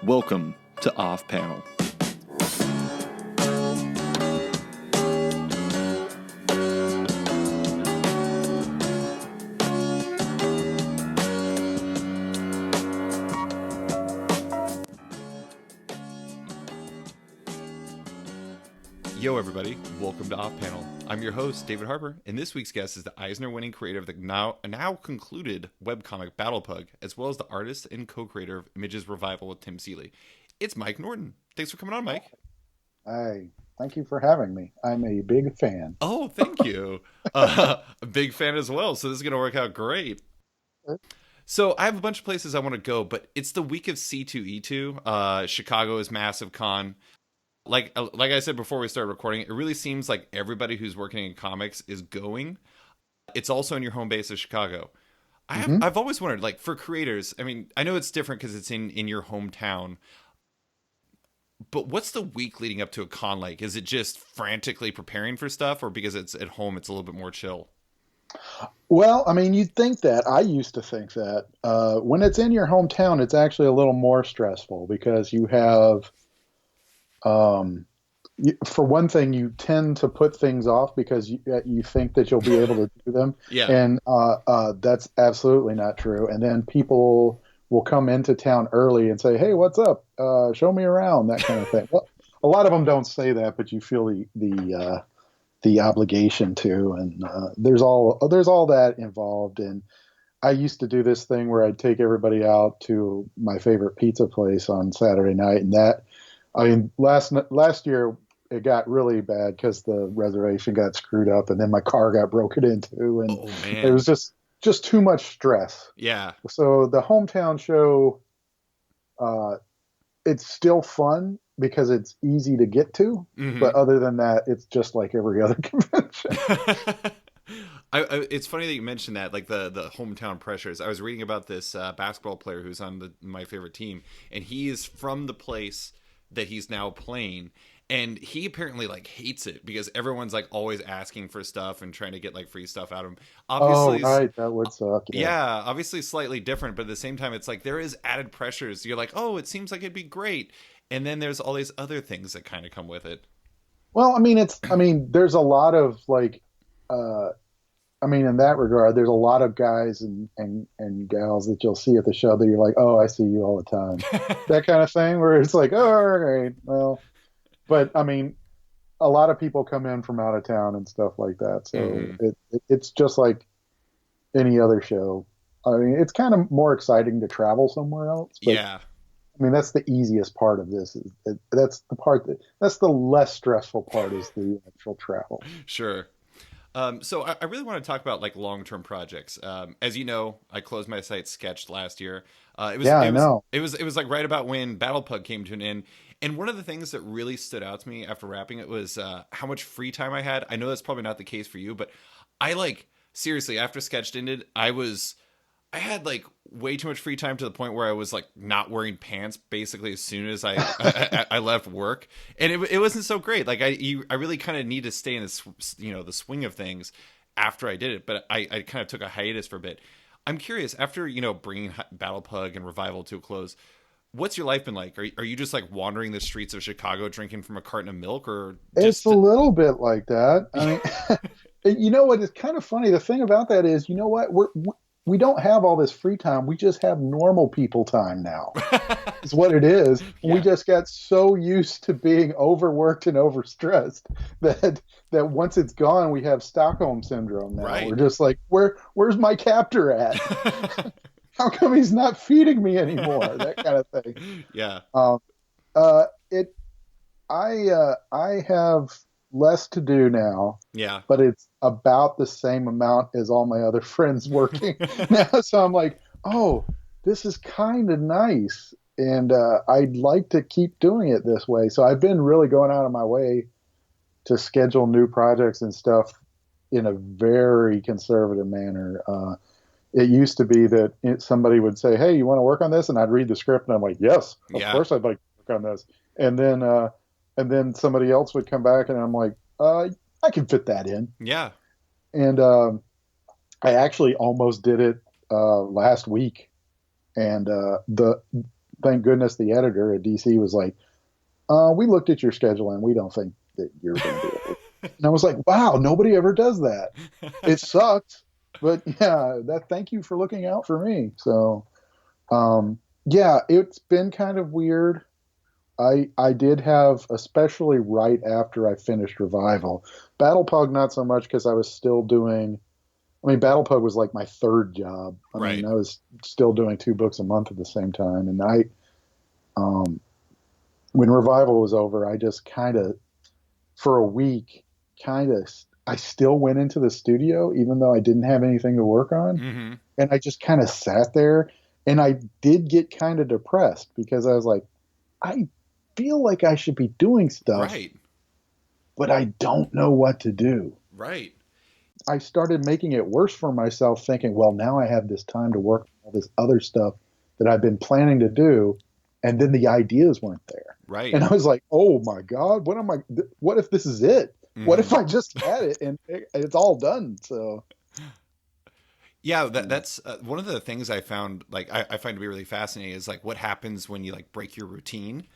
Welcome to Off Panel. Yo everybody, welcome to Off Panel. I'm your host, David Harper, and this week's guest is the Eisner-winning creator of the now concluded webcomic Battlepug, as well as the artist and co-creator of Image's Revival with Tim Seeley. It's Mike Norton. Thanks for coming on, Mike. Hi, thank you for having me. I'm a big fan. Oh, thank you. A big fan as well, so this is going to work out great. So I have a bunch of places I want to go, but it's the week of C2E2. Chicago is massive con. Like I said before we started recording, it really seems like everybody who's working in comics is going. It's also in your home base of Chicago. I've always wondered, like, for creators, I mean, I know it's different because it's in your hometown, but what's the week leading up to a con like? Is it just frantically preparing for stuff, or because it's at home, it's a little bit more chill? Well, I mean, you'd think that. I used to think that. When it's in your hometown, it's actually a little more stressful because you have, for one thing, you tend to put things off because you think that you'll be able to do them. Yeah. And that's absolutely not true. And then people will come into town early and say, "Hey, what's up? Show me around," that kind of thing. Well, a lot of them don't say that, but you feel the obligation to, and there's all that involved. And I used to do this thing where I'd take everybody out to my favorite pizza place on Saturday night, and that, I mean, last year it got really bad because the reservation got screwed up, and then my car got broken into, and it was just too much stress. Yeah. So the hometown show, it's still fun because it's easy to get to, but other than that, it's just like every other convention. It's funny that you mentioned that, like the hometown pressures. I was reading about this basketball player who's on my favorite team, and he is from the place that he's now playing, and he apparently like hates it because everyone's like always asking for stuff and trying to get like free stuff out of him. Obviously, right, that would suck. Yeah, obviously slightly different, but at the same time, it's like there is added pressures. You're like, oh, it seems like it'd be great, and then there's all these other things that kind of come with it. Well, I mean, there's a lot of like, in that regard, there's a lot of guys and gals that you'll see at the show that you're like, oh, I see you all the time. That kind of thing where it's like, oh, all right, well, but I mean, a lot of people come in from out of town and stuff like that. So it's just like any other show. I mean, it's kind of more exciting to travel somewhere else. But, yeah. I mean, that's the easiest part of this. That's the less stressful part is the actual travel. Sure. So I really want to talk about like long-term projects. As you know, I closed my site Sketched last year. It was like right about when Battlepug came to an end. And one of the things that really stood out to me after wrapping it was how much free time I had. I know that's probably not the case for you, but I seriously, after Sketched ended, I had like way too much free time to the point where I was like not wearing pants basically as soon as I left work, and it wasn't so great. Like I really kind of need to stay in this, the swing of things after I did it, but I kind of took a hiatus for a bit. I'm curious, after bringing Battlepug and Revival to a close, what's your life been like? Are you just like wandering the streets of Chicago drinking from a carton of milk, or it's a little bit like that? I mean, you know what? It's kind of funny. The thing about that is, you know what? We don't have all this free time. We just have normal people time now. Is what it is. Yeah. We just got so used to being overworked and overstressed that once it's gone, we have Stockholm syndrome now. Right. We're just like, where's my captor at? How come he's not feeding me anymore? That kind of thing. Yeah. I have less to do now. Yeah. But it's about the same amount as all my other friends working now. So I'm like, oh, this is kind of nice. And I'd like to keep doing it this way. So I've been really going out of my way to schedule new projects and stuff in a very conservative manner. It used to be that somebody would say, hey, you want to work on this? And I'd read the script and I'm like, yes, of course I'd like to work on this. And then somebody else would come back and I'm like, I can fit that in. Yeah. And I actually almost did it last week. And thank goodness the editor at DC was like, we looked at your schedule and we don't think that you're going to be able to. And I was like, wow, nobody ever does that. It sucked, but yeah, thank you for looking out for me. So, yeah, it's been kind of weird. I did have, especially right after I finished Revival, Battlepug not so much because I was still doing. I mean, Battlepug was like my third job. I mean, I was still doing 2 books a month at the same time, and when Revival was over, I just kind of, for a week, I still went into the studio even though I didn't have anything to work on, and I just kind of sat there, and I did get kind of depressed because I was like, I feel like I should be doing stuff, but I don't know what to do. Right. I started making it worse for myself, thinking, well, now I have this time to work on all this other stuff that I've been planning to do, and then the ideas weren't there. Right. And I was like, oh my God, what if this is it? What if I just had it and it's all done? So. Yeah, that's one of the things I found, like, I find to be really fascinating is like what happens when you like break your routine.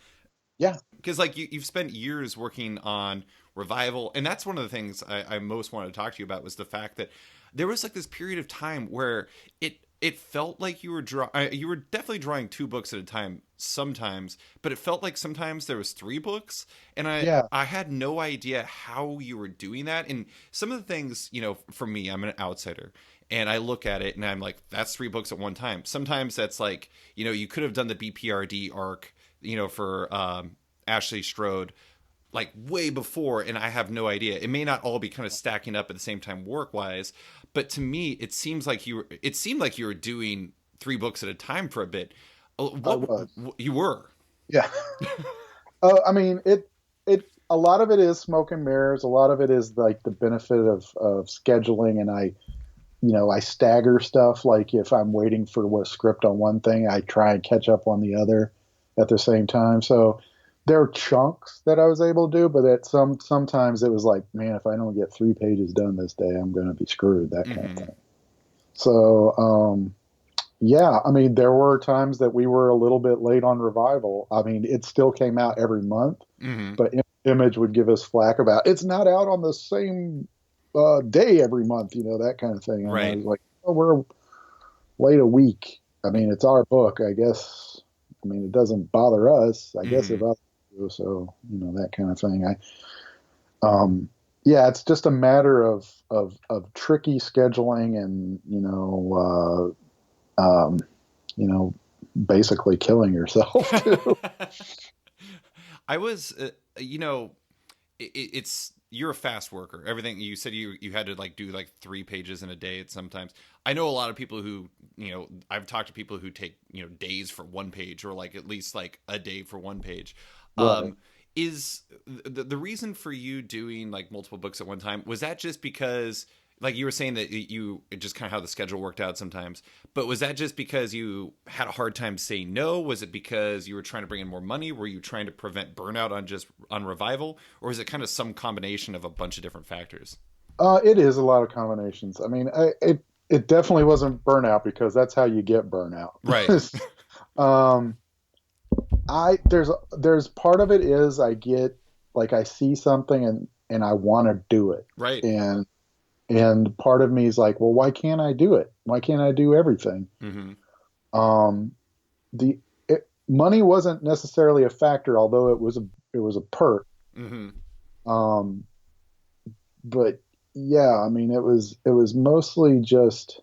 Yeah. Because like you've spent years working on Revival, and that's one of the things I most wanted to talk to you about was the fact that there was like this period of time where it felt like you were definitely drawing 2 books at a time sometimes, but it felt like sometimes there was 3 books, and I had no idea how you were doing that. And some of the things, you know, for me, I'm an outsider, and I look at it and I'm like, that's 3 books at one time. Sometimes that's like, you know, you could have done the BPRD arc, you know, for Ashley Strode like way before, and I have no idea. It may not all be kind of stacking up at the same time work wise, but to me it seemed like you were doing 3 books at a time for a bit. You were. Yeah. I mean, a lot of it is smoke and mirrors. A lot of it is like the benefit of scheduling, and I stagger stuff. Like if I'm waiting for a script on one thing, I try and catch up on the other at the same time. So there are chunks that I was able to do, but sometimes it was like, man, if I don't get 3 pages done this day, I'm going to be screwed, that kind of thing. So, yeah, I mean, there were times that we were a little bit late on Revival. I mean, it still came out every month, but Image would give us flack about it's not out on the same day every month, that kind of thing. And I was like, oh, we're late a week. I mean, it's our book, I guess. I mean, it doesn't bother us, I guess, if others do. So, that kind of thing. Yeah, it's just a matter of tricky scheduling and, basically killing yourself too. I was, it's you're a fast worker. Everything you said, you had to like do like 3 pages in a day at sometimes. I know a lot of people who, I've talked to people who take, days for 1 page, or like at least like a day for 1 page. Right. Is the reason for you doing like multiple books at one time, was that just because, like you were saying that just kind of how the schedule worked out sometimes, but was that just because you had a hard time saying no? Was it because you were trying to bring in more money? Were you trying to prevent burnout on Revival? Or is it kind of some combination of a bunch of different factors? It is a lot of combinations. I mean, it definitely wasn't burnout, because that's how you get burnout. Right. There's part of it is I get, like, I see something and I want to do it. Right. And part of me is like, well, why can't I do it? Why can't I do everything? Money wasn't necessarily a factor, although it was a perk. But yeah, I mean, it was mostly just,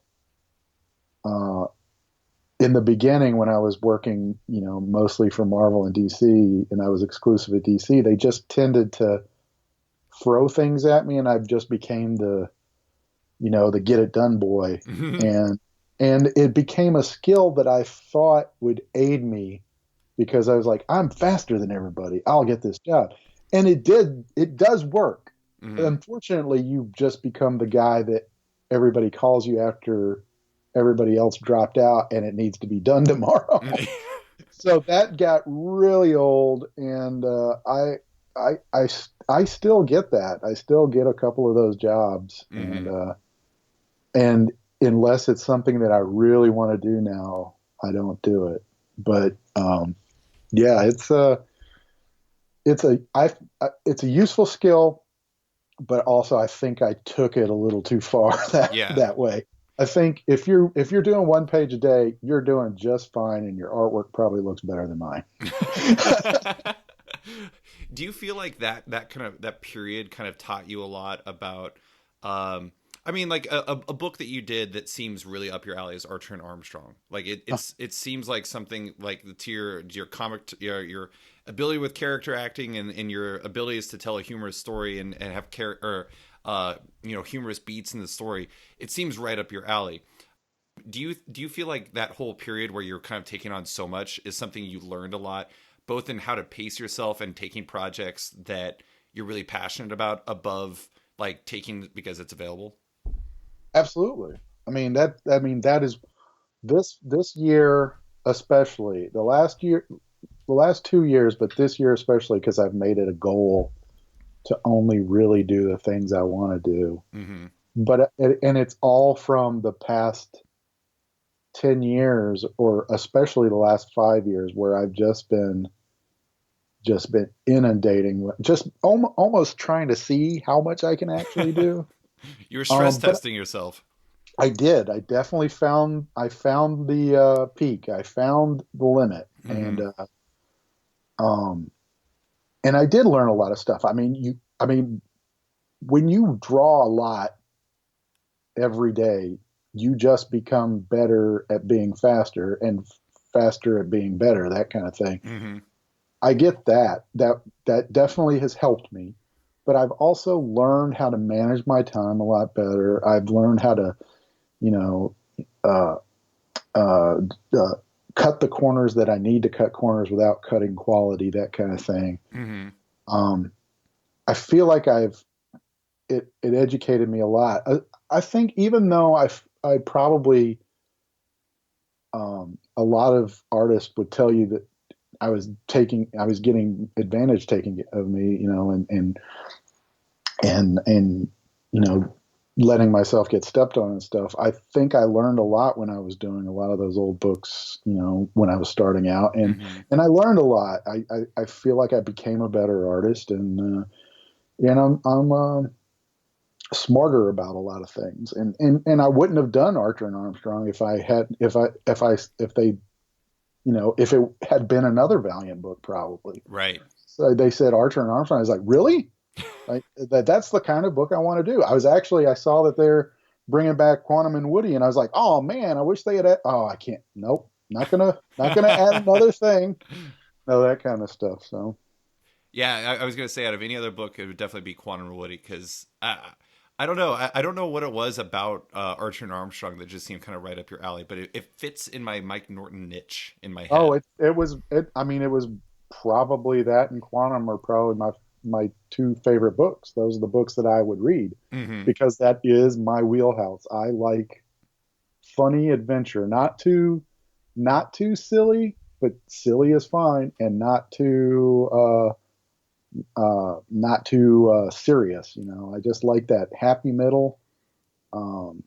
in the beginning when I was working, mostly for Marvel and DC, and I was exclusive at DC, they just tended to throw things at me, and I just became the get it done boy. And it became a skill that I thought would aid me, because I was like, I'm faster than everybody, I'll get this job. And it does work. Unfortunately, you just become the guy that everybody calls you after everybody else dropped out and it needs to be done tomorrow. So that got really old, and I still get that. I still get a couple of those jobs, and unless it's something that I really want to do now, I don't do it. But yeah, it's a useful skill, but also I think I took it a little too far Yeah. that way. I think if you're doing one page a day, you're doing just fine, and your artwork probably looks better than mine. Do you feel like that kind of that period kind of taught you a lot about I mean, like a book that you did that seems really up your alley is Archer and Armstrong. Like it seems like something like to your comic your ability with character acting and your abilities to tell a humorous story and have humorous beats in the story. It seems right up your alley. Do you feel like that whole period where you're kind of taking on so much is something you learned a lot, both in how to pace yourself and taking projects that you're really passionate about above like taking because it's available? Absolutely. That is this year, especially the last 2 years, but this year especially, because I've made it a goal to only really do the things I want to do. Mm-hmm. And it's all from the past 10 years, or especially the last 5 years, where I've just been inundating, just almost trying to see how much I can actually do. You were stress But testing yourself. I did. I definitely found the peak. I found the limit, Mm-hmm. um, and I did learn a lot of stuff. When you draw a lot every day, you just become better at being faster and faster at being better, that kind of thing. Mm-hmm. I get that. That definitely has helped me. But I've also learned how to manage my time a lot better. I've learned how to, you know, uh, uh, uh, cut the corners that I need to cut corners without cutting quality, that kind of thing. Mm-hmm. Um, I feel like it educated me a lot. I think even though I probably a lot of artists would tell you that I was getting advantage taken of me, and letting myself get stepped on and stuff. I think I learned a lot when I was doing a lot of those old books, when I was starting out, Mm-hmm. and I learned a lot. I feel like I became a better artist, and I'm smarter about a lot of things. And I wouldn't have done Archer and Armstrong if they, if it had been another Valiant book, probably. Right. So they said Archer and Armstrong. I was like, really? Like that's the kind of book I want to do. I saw that they're bringing back Quantum and Woody, and I was like, oh man, I wish they had. Oh, I can't. Nope, not gonna add another thing. No, that kind of stuff. So Yeah, I was gonna say out of any other book, it would definitely be Quantum and Woody because I don't know. I don't know what it was about Archer and Armstrong that just seemed kind of right up your alley, but it fits in my Mike Norton niche in my oh, head. it was probably that and Quantum are probably my two favorite books. Those are the books that I would read Mm-hmm. because that is my wheelhouse. I like funny adventure, not too silly, but silly is fine, and not too serious. I just like that happy middle. Um,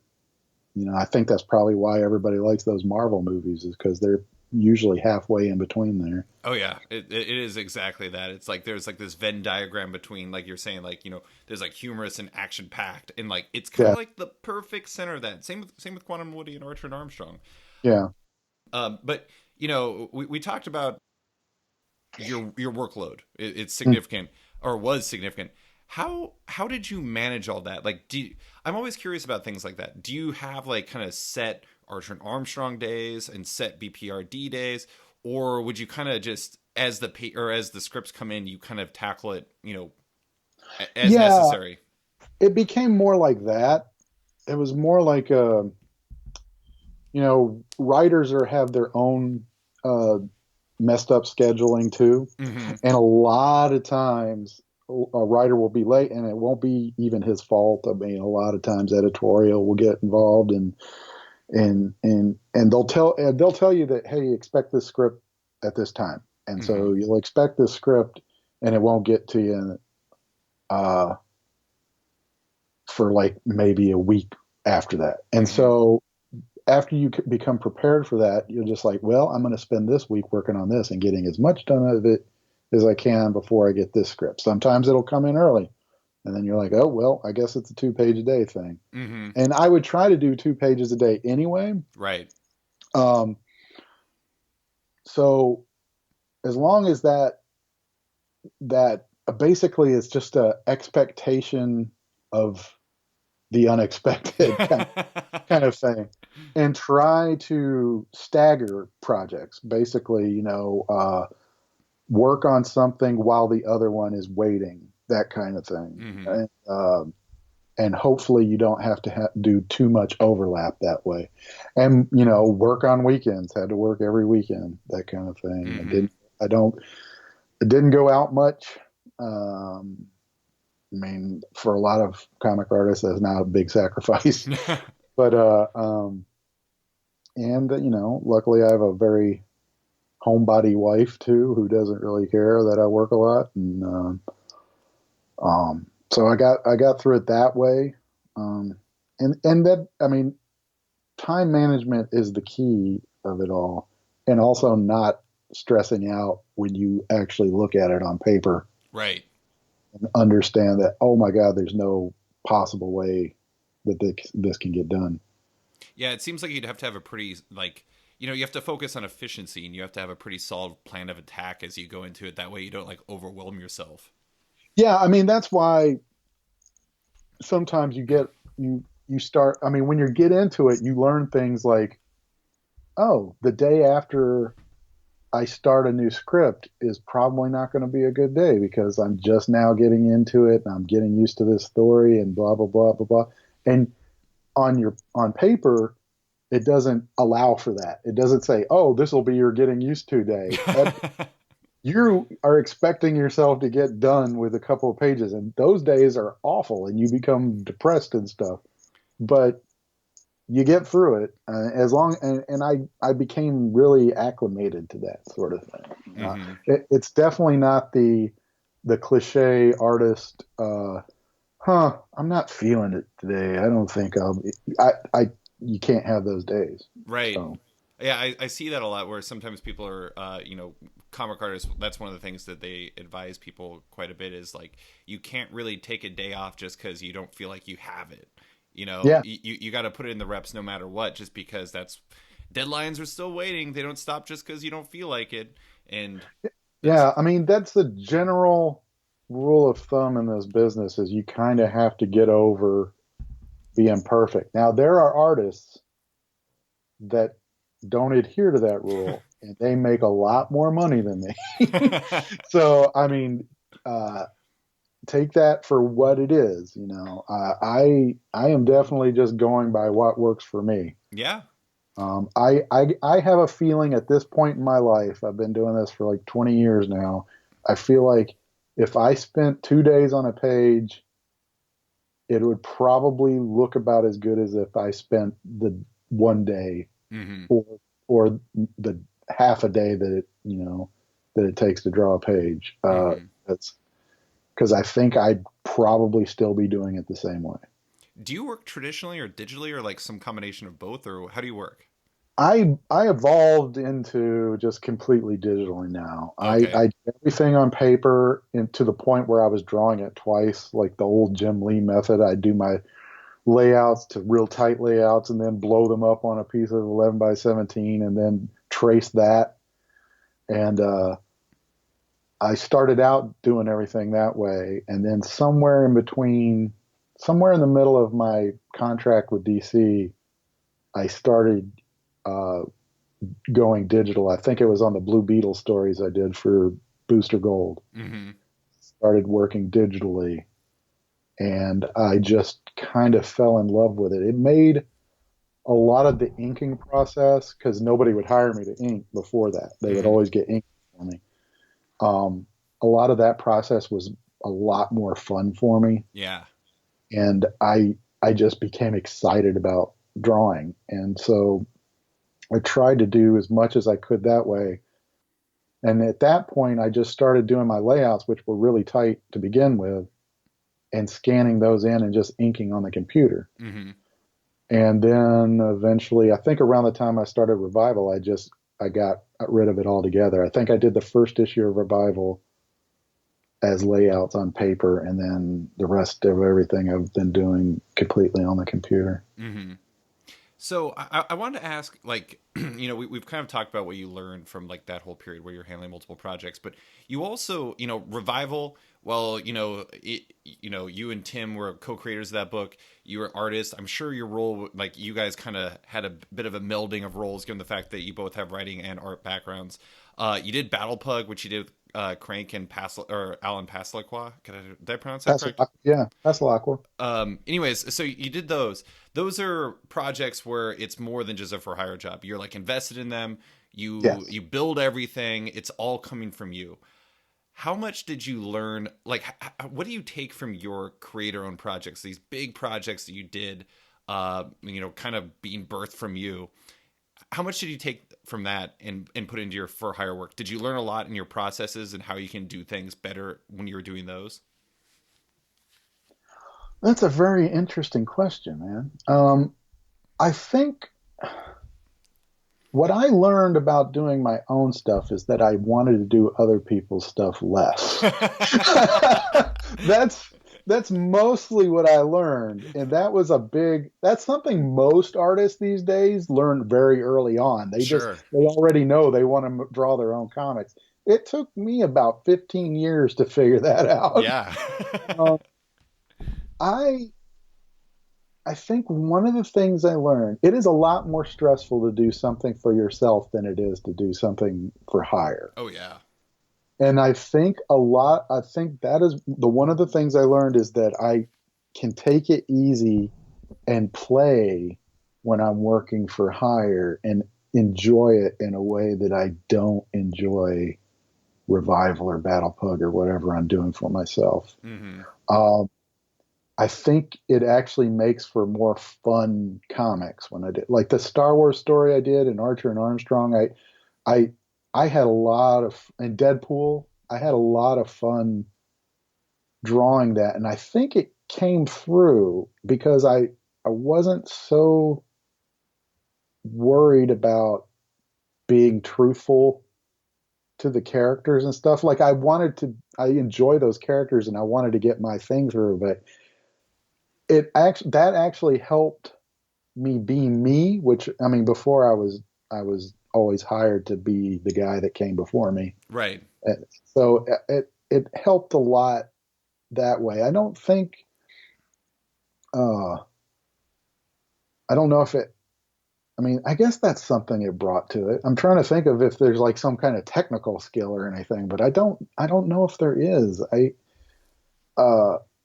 I think that's probably why everybody likes those Marvel movies, is because they're usually halfway in between there. Oh yeah, it is exactly that. It's like there's like this Venn diagram between like you're saying like there's like humorous and action packed and like it's kind Yeah, of like the perfect center of that. Same with Quantum Woody and Archer and Armstrong. yeah. But we talked about your workload. It's Mm. significant or was significant. How did you manage all that? Like, I'm always curious about things like that. Do you have like kind of set Archer and Armstrong days and set BPRD days, or would you kind of just as the scripts come in, you kind of tackle it, as Yeah, necessary? it became more like that. It was more like writers have their own uh, messed up scheduling too, Mm-hmm. and a lot of times a writer will be late, and it won't be even his fault. I mean, a lot of times editorial will get involved, and they'll tell you that, hey, expect this script at this time, and Mm-hmm. so you'll expect this script, and it won't get to you uh, for like maybe a week after that. And Mm-hmm. so after you become prepared for that, you're just like, well, I'm going to spend this week working on this and getting as much done of it as I can before I get this script. Sometimes it'll come in early, and then you're like, oh, well, I guess it's a 2-page a day thing. Mm-hmm. And I would try to do 2 pages a day anyway. Right. So as long as that basically is just a expectation of the unexpected kind of thing, and try to stagger projects, basically, work on something while the other one is waiting, that kind of thing. Mm-hmm. And hopefully you don't have to do too much overlap that way. And, work on weekends, had to work every weekend, that kind of thing. Mm-hmm. It didn't go out much. For a lot of comic artists, that's not a big sacrifice. But, luckily I have a very homebody wife too, who doesn't really care that I work a lot. And, so I got through it that way. And that, time management is the key of it all. And also not stressing out when you actually look at it on paper. Right. And understand that, oh my God, there's no possible way that this can get done. Yeah, it seems like you'd have to have a pretty, you have to focus on efficiency, and you have to have a pretty solid plan of attack as you go into it. That way you don't overwhelm yourself. Yeah, that's why sometimes you start, when you get into it, you learn things like, oh, the day after I start a new script is probably not going to be a good day because I'm just now getting into it and I'm getting used to this story and blah, blah, blah, blah, blah. And on paper, it doesn't allow for that. It doesn't say, oh, this will be your getting used to day. You are expecting yourself to get done with a couple of pages, and those days are awful and you become depressed and stuff. But you get through it and I became really acclimated to that sort of thing. Mm-hmm. It's definitely not the cliche artist. I'm not feeling it today. I don't think you can't have those days. Right. So. Yeah, I see that a lot where sometimes people are, comic artists, that's one of the things that they advise people quite a bit is you can't really take a day off just because you don't feel like you have it. Yeah. You got to put it in the reps no matter what, just because deadlines are still waiting. They don't stop just because you don't feel like it. And yeah, that's the general rule of thumb in this business is you kind of have to get over being perfect. Now, there are artists that don't adhere to that rule and they make a lot more money than me. So, take that for what it is. I am definitely just going by what works for me. Yeah. I have a feeling at this point in my life, I've been doing this for 20 years now. I feel like if I spent 2 days on a page, it would probably look about as good as if I spent the 1 day mm-hmm. or the half a day that it takes to draw a page. Mm-hmm. That's because I think I'd probably still be doing it the same way. Do you work traditionally or digitally or some combination of both, or how do you work? I evolved into just completely digitally now. Okay. I did everything on paper and to the point where I was drawing it twice, like the old Jim Lee method. I do my layouts to real tight layouts and then blow them up on a piece of 11 by 17 and then trace that. And I started out doing everything that way. And then somewhere in the middle of my contract with DC, I started going digital. I think it was on the Blue Beetle stories I did for Booster Gold. Mm-hmm. Started working digitally, and I just kind of fell in love with it. It made a lot of the inking process, because nobody would hire me to ink before that. They mm-hmm. would always get ink for me. A lot of that process was a lot more fun for me. Yeah. And I just became excited about drawing. And so I tried to do as much as I could that way. And at that point, I just started doing my layouts, which were really tight to begin with, and scanning those in and just inking on the computer. Mm-hmm. And then eventually, I think around the time I started Revival, I got rid of it altogether. I think I did the first issue of Revival as layouts on paper, and then the rest of everything I've been doing completely on the computer. Mm-hmm. So I wanted to ask, like, we've kind of talked about what you learned from like that whole period where you're handling multiple projects, but you also, Revival. Well, you and Tim were co-creators of that book. You were artists. I'm sure your role, like, you guys kind of had a bit of a melding of roles, given the fact that you both have writing and art backgrounds. You did Battlepug, which you did with Crank and Alan Paslacqua. Did I pronounce that correct? Yeah, Paslacqua. Anyways, so you did those. Those are projects where it's more than just a for hire job. You're like invested in them. You build everything. It's all coming from you. How much did you learn? Like, what do you take from your creator-owned projects? These big projects that you did, kind of being birthed from you. How much did you take from that and put into your for hire work? Did you learn a lot in your processes and how you can do things better when you were doing those? That's a very interesting question, man. I think what I learned about doing my own stuff is that I wanted to do other people's stuff less. That's mostly what I learned, and that's something most artists these days learn very early on. They already know they want to draw their own comics. It took me about 15 years to figure that out. Yeah. I think one of the things I learned, it is a lot more stressful to do something for yourself than it is to do something for hire. Oh yeah. And I think that is one of the things I learned is that I can take it easy and play when I'm working for hire and enjoy it in a way that I don't enjoy Revival or Battlepug or whatever I'm doing for myself. Mm-hmm. I think it actually makes for more fun comics when I did, like the Star Wars story I did in Archer and Armstrong. I had a lot of, in Deadpool, I had a lot of fun drawing that, and I think it came through because I wasn't so worried about being truthful to the characters and stuff. Like I enjoy those characters and I wanted to get my thing through, but that actually helped me be me, which, I mean, before I was always hired to be the guy that came before me. Right. So it helped a lot that way. I don't think, I don't know if I mean, I guess that's something it brought to it. I'm trying to think of if there's like some kind of technical skill or anything, but I don't know if there is.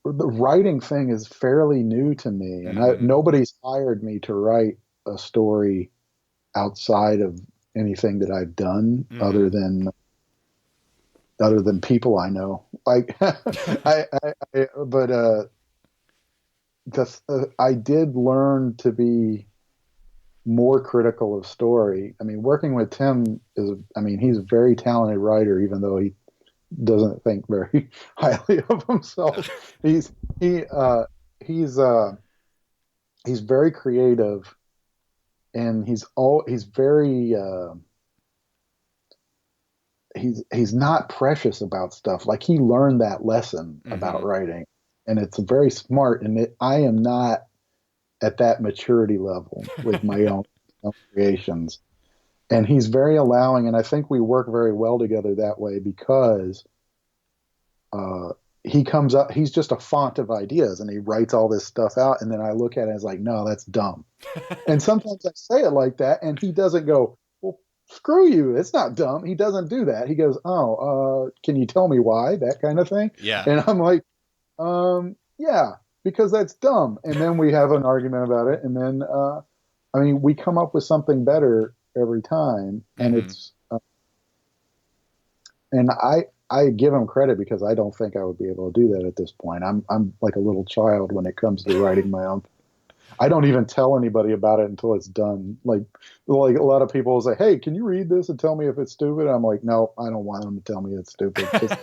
The writing thing is fairly new to me, and nobody's hired me to write a story outside of anything that I've done other than people I know. Like, I did learn to be more critical of story. I mean, working with Tim he's a very talented writer, even though he doesn't think very highly of himself. He's very creative, and he's not precious about stuff. Like, he learned that lesson about writing, and it's very smart. And I am not at that maturity level with my own creations. And he's very allowing, and I think we work very well together that way because he comes up, he's just a font of ideas, and he writes all this stuff out, and then I look at it as like, no, that's dumb. And sometimes I say it like that, and he doesn't go, well, screw you, it's not dumb. He doesn't do that. He goes, can you tell me why? That kind of thing. Yeah. And I'm like, yeah, because that's dumb. And then we have an argument about it, and then we come up with something better every time, and it's and I give him credit because I don't think I would be able to do that at this point. I'm like a little child when it comes to writing my own. I don't even tell anybody about it until it's done. Like a lot of people will say, "Hey, can you read this and tell me if it's stupid?" I'm like, "No, I don't want them to tell me it's stupid. Just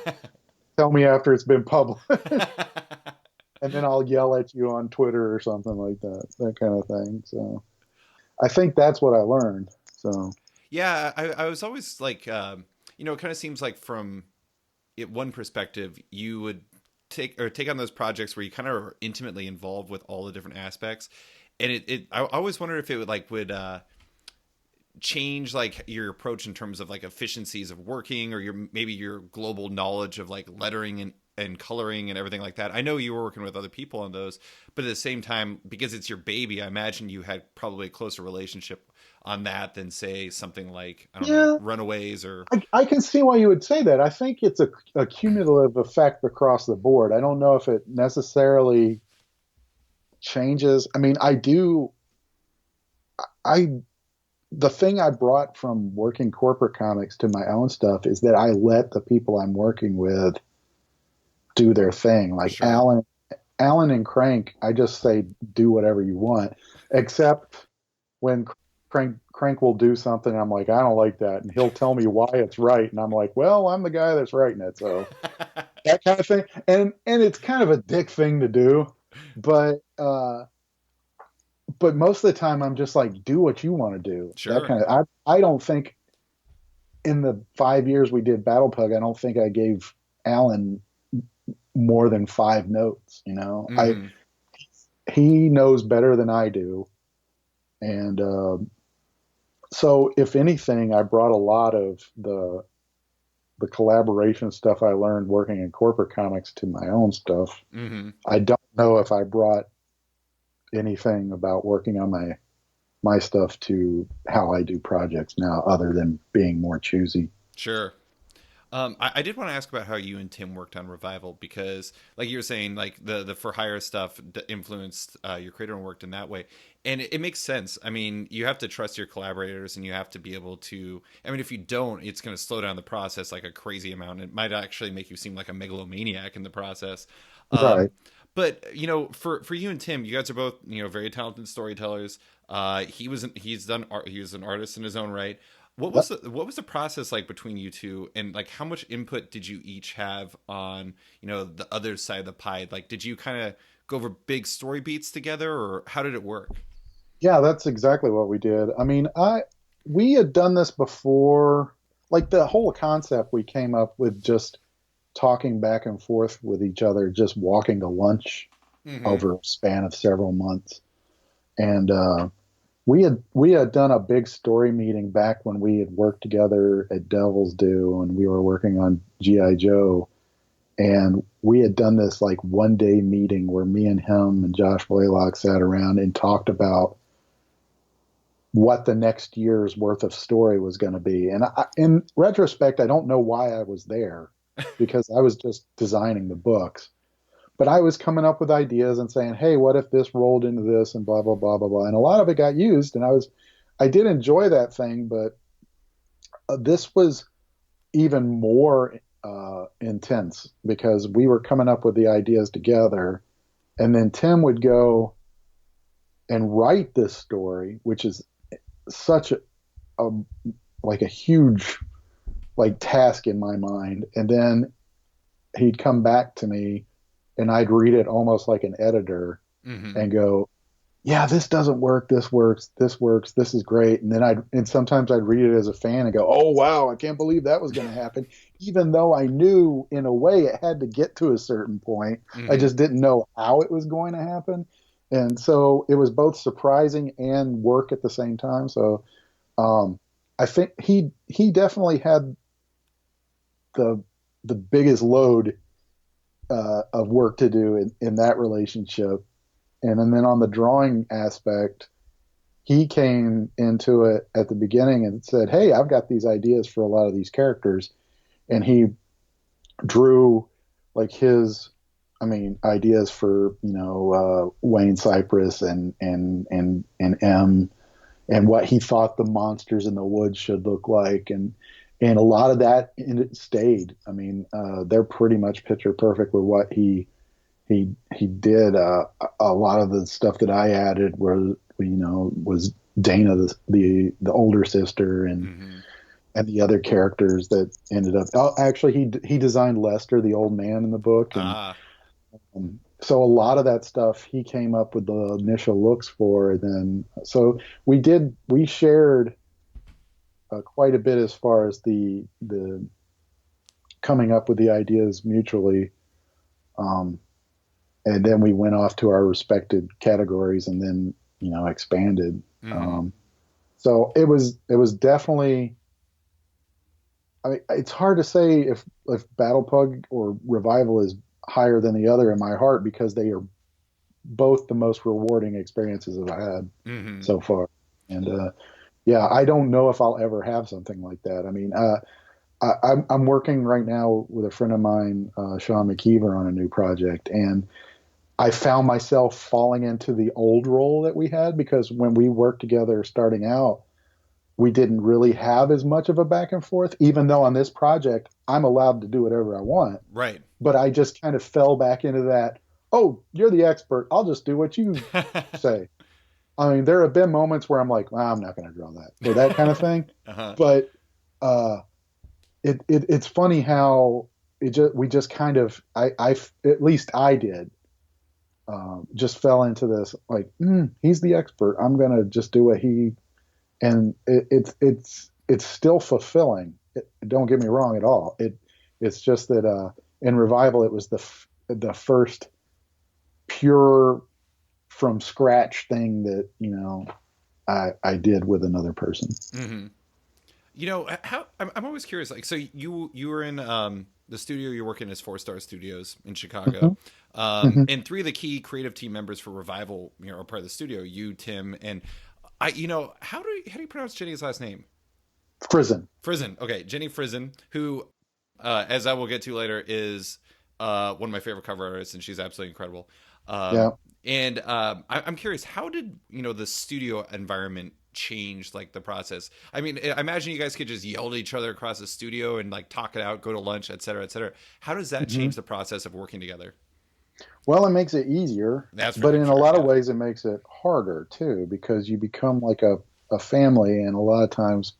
tell me after it's been published." and then I'll yell at you on Twitter or something like that kind of thing. So I think that's what I learned. So yeah, I was always like, it kind of seems like from one perspective, you would take on those projects where you kind of are intimately involved with all the different aspects, and I always wondered if it would change like your approach in terms of like efficiencies of working, or maybe your global knowledge of like lettering and coloring and everything like that. I know you were working with other people on those, but at the same time, because it's your baby, I imagine you had probably a closer relationship on that than say something like, I don't know, Runaways or. I can see why you would say that. I think it's a cumulative effect across the board. I don't know if it necessarily changes. I mean, the thing I brought from working corporate comics to my own stuff is that I let the people I'm working with do their thing. Like Sure. Alan and Crank, I just say, do whatever you want, except when Crank will do something, I'm like, I don't like that. And he'll tell me why it's right. And I'm like, well, I'm the guy that's writing it. So that kind of thing. And it's kind of a dick thing to do, but most of the time I'm just like, do what you want to do. Sure. That kind of, I don't think in the 5 years we did Battlepug, I don't think I gave Alan more than 5 notes, Mm-hmm. He knows better than I do. And, so if anything, I brought a lot of the collaboration stuff I learned working in corporate comics to my own stuff. Mm-hmm. I don't know if I brought anything about working on my stuff to how I do projects now, other than being more choosy. Sure. I did want to ask about how you and Tim worked on Revival, because, like you were saying, like the for hire stuff influenced your creator and worked in that way, and it makes sense. I mean, you have to trust your collaborators, and you have to be able to. I mean, if you don't, it's going to slow down the process like a crazy amount. It might actually make you seem like a megalomaniac in the process. Right. But for you and Tim, you guys are both very talented storytellers. He was an artist in his own right. What was the process like between you two, and like how much input did you each have on the other side of the pie? Like, did you kind of go over big story beats together, or how did it work? Yeah, that's exactly what we did. I mean, we had done this before. Like the whole concept we came up with just talking back and forth with each other, just walking to lunch Mm-hmm. over a span of several months. And we had done a big story meeting back when we had worked together at Devil's Due, and we were working on G.I. Joe. And we had done this like 1 day meeting where me and him and Josh Blaylock sat around and talked about what the next year's worth of story was going to be. And in retrospect, I don't know why I was there, because I was just designing the books. But I was coming up with ideas and saying, hey, what if this rolled into this, and blah, blah, blah, blah, blah. And a lot of it got used. And I did enjoy that thing, but this was even more intense, because we were coming up with the ideas together. And then Tim would go and write this story, which is such a like a huge like task in my mind. And then he'd come back to me and I'd read it almost like an editor Mm-hmm. and go, yeah, this doesn't work. This works. This works. This is great. And then sometimes I'd read it as a fan and go, oh, wow, I can't believe that was going to happen. Even though I knew in a way it had to get to a certain point, I Mm-hmm. just didn't know how it was going to happen. And so it was both surprising and work at the same time. So I think he definitely had the biggest load of work to do in that relationship. And then on the drawing aspect, he came into it at the beginning and said, hey, I've got these ideas for a lot of these characters. And he drew like ideas for, Wayne Cypress and M, and what he thought the monsters in the woods should look like. And a lot of that stayed. I mean, they're pretty much picture perfect with what he did. A lot of the stuff that I added was Dana, the older sister, Mm-hmm. and the other characters that ended up. Oh, actually, he designed Lester, the old man in the book, and Ah. so a lot of that stuff he came up with the initial looks for. And then, so we shared quite a bit as far as the coming up with the ideas mutually. And then we went off to our respected categories and then, expanded. Mm-hmm. So it was definitely, I mean, it's hard to say if Battlepug or Revival is higher than the other in my heart, because they are both the most rewarding experiences that I had Mm-hmm. so far. And yeah, I don't know if I'll ever have something like that. I mean, I'm working right now with a friend of mine, Sean McKeever, on a new project, and I found myself falling into the old role that we had, because when we worked together starting out, we didn't really have as much of a back and forth, even though on this project, I'm allowed to do whatever I want. Right. But I just kind of fell back into that, oh, you're the expert, I'll just do what you say. I mean, there have been moments where I'm like, well, I'm not going to draw that, or that kind of thing. Uh-huh. But it's funny how we just kind of, at least I did, just fell into this, like, he's the expert, I'm going to just do what he, and it's still fulfilling. Don't get me wrong at all. It's just that in Revival, it was the first pure from scratch thing that I did with another person. Mm-hmm. How I'm always curious. Like, so you were in the studio you're working as 4 Star Studios in Chicago, Mm-hmm. and 3 of the key creative team members for Revival, are part of the studio. You, Tim, and I. How do you pronounce Jenny's last name? Prison. Frizen. Okay, Jenny Frizen, who, as I will get to later, is one of my favorite cover artists, and she's absolutely incredible. Yeah. And I'm curious, how did the studio environment change, like, the process? I mean, I imagine you guys could just yell at each other across the studio and, like, talk it out, go to lunch, et cetera, et cetera. How does that Mm-hmm. change the process of working together? Well, it makes it easier, That's for but damn in a sure. lot of Yeah. ways, it makes it harder too, because you become like a family, and a lot of times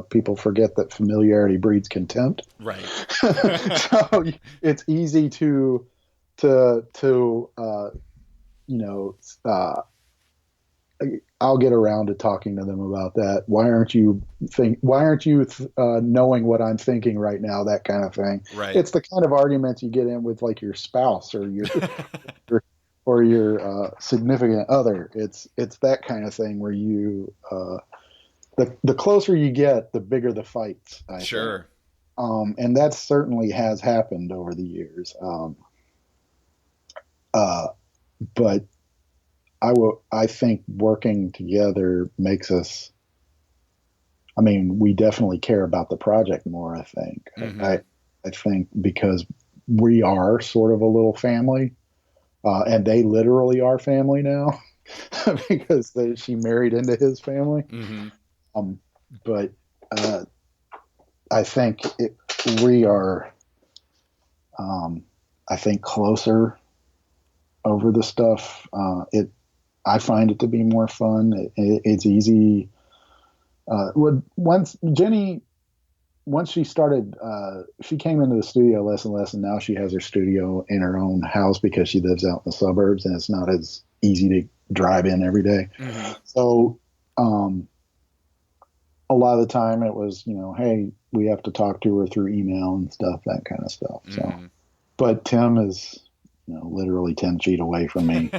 people forget that familiarity breeds contempt. Right. So it's easy to you know uh, I'll get around to talking to them about that. Why aren't you knowing what I'm thinking right now? That kind of thing. Right. It's the kind of arguments you get in with, like, your spouse or your significant other. It's that kind of thing where you the closer you get, the bigger the fights, I think. Sure. And that certainly has happened over the years. Uh, but I think working together makes us. I mean, we definitely care about the project more. I think. Mm-hmm. I think because we are sort of a little family, and they literally are family now, because she married into his family. Mm-hmm. But I think we are. I think closer over the stuff. I find it to be more fun. It's easy. Once she started, she came into the studio less and less, and now she has her studio in her own house because she lives out in the suburbs, and it's not as easy to drive in every day. Mm-hmm. So, a lot of the time it was, hey, we have to talk to her through email and stuff, that kind of stuff. So, Mm-hmm. but Tim is, literally 10 feet away from me.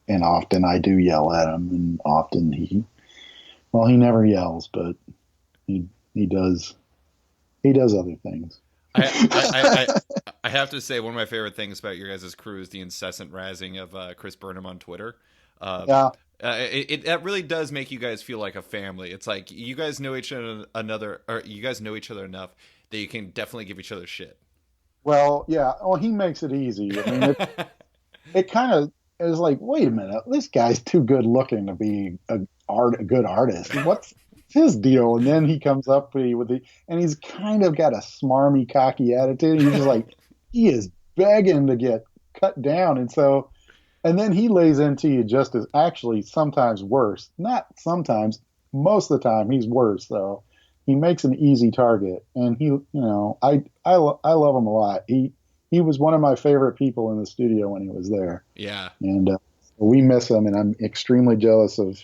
And often I do yell at him, and often he never yells, but he does other things. I have to say, one of my favorite things about your guys' crew is the incessant razzing of Chris Burnham on Twitter. Yeah. That really does make you guys feel like a family. It's like you guys know each other enough that you can definitely give each other shit. Well, yeah. Well, he makes it easy. I mean, it kind of is like, wait a minute, this guy's too good looking to be a good artist. What's his deal? And then he comes up and he's kind of got a smarmy, cocky attitude. He's just like, he is begging to get cut down. And then he lays into you just as, actually sometimes worse. Not sometimes, most of the time he's worse though. He makes an easy target, and I love him a lot. he was one of my favorite people in the studio when he was there. Yeah. And we miss him, and I'm extremely jealous of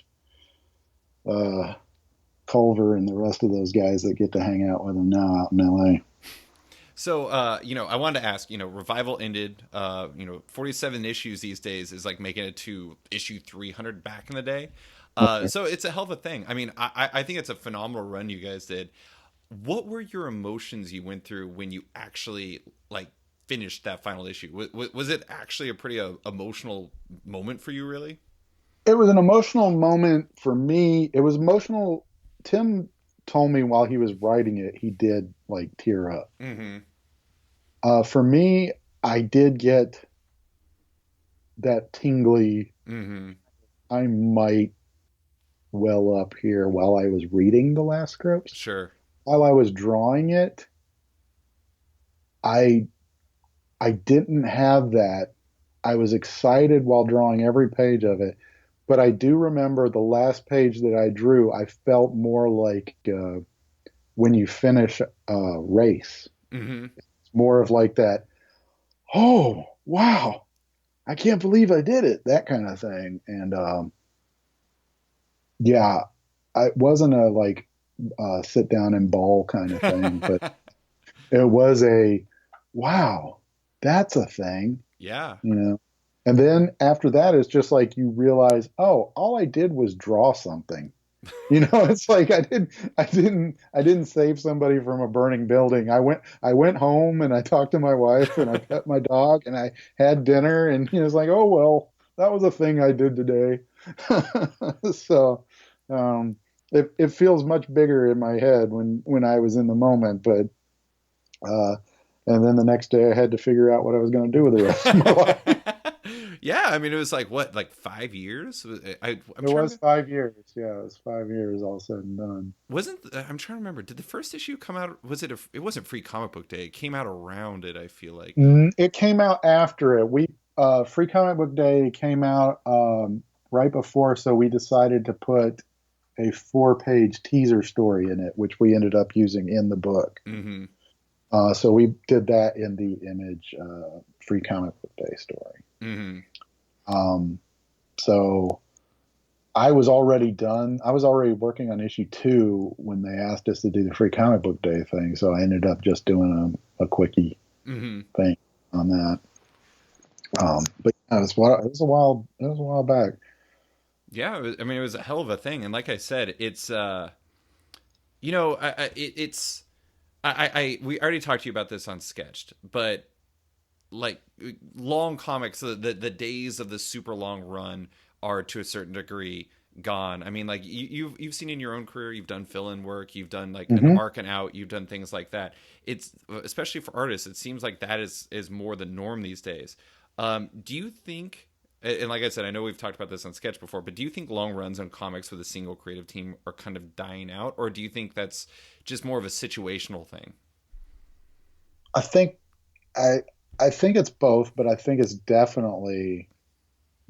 Culver and the rest of those guys that get to hang out with him now out in LA. So, I wanted to ask, Revival ended, 47 issues these days is like making it to issue 300 back in the day. So it's a hell of a thing. I mean, I think it's a phenomenal run you guys did. What were your emotions you went through when you actually like finished that final issue? Was it actually a pretty emotional moment for you, really? It was an emotional moment for me. It was emotional. Tim told me while he was writing it, he did like tear up. Mm-hmm. For me, I did get that tingly, Mm-hmm. I might well up here while I was reading the last scripts. Sure. While I was drawing it, I I didn't have that. I was excited while drawing every page of it, but I do remember the last page that I drew, I felt more like when you finish a race. Mm-hmm. It's more of like that, oh, wow, I can't believe I did it, that kind of thing. And yeah, it wasn't a like sit down and bawl kind of thing, but it was a wow, that's a thing, Yeah. you know. And then after that, it's just like you realize, oh, all I did was draw something. You know, it's like I didn't save somebody from a burning building. I went home and I talked to my wife and I pet my dog and I had dinner and he was like, oh well, that was a thing I did today. So um, it feels much bigger in my head when I was in the moment, but uh, and then the next day I had to figure out what I was going to do with the rest of my life. Yeah, I mean, it was like what, like 5 years? I'm It trying was to. 5 years. Yeah, it was 5 years all said and done. Wasn't I'm trying to remember? Did the first issue come out? Was it? It wasn't Free Comic Book Day. It came out around it. I feel like. It came out after it. We Free Comic Book Day came out right before, so we decided to put a 4-page teaser story in it, which we ended up using in the book. Mm-hmm. So we did that in the Image Free Comic Book Day story. Mm-hmm. So I was already done. I was already working on issue 2 when they asked us to do the Free Comic Book Day thing. So I ended up just doing a quickie Mm-hmm. thing on that. But yeah, it was a while back. Yeah, I mean, it was a hell of a thing, and like I said, it's it's we already talked to you about this on Sketched, but like long comics, the days of the super long run are to a certain degree gone. I mean, like you've seen in your own career, you've done fill in work, you've done like an Hmm. arc and out, you've done things like that. It's especially for artists, it seems like that is more the norm these days. Do you think? And like I said, I know we've talked about this on Sketch before, but do you think long runs on comics with a single creative team are kind of dying out, or do you think that's just more of a situational thing? I think I I think it's both, but I think it's definitely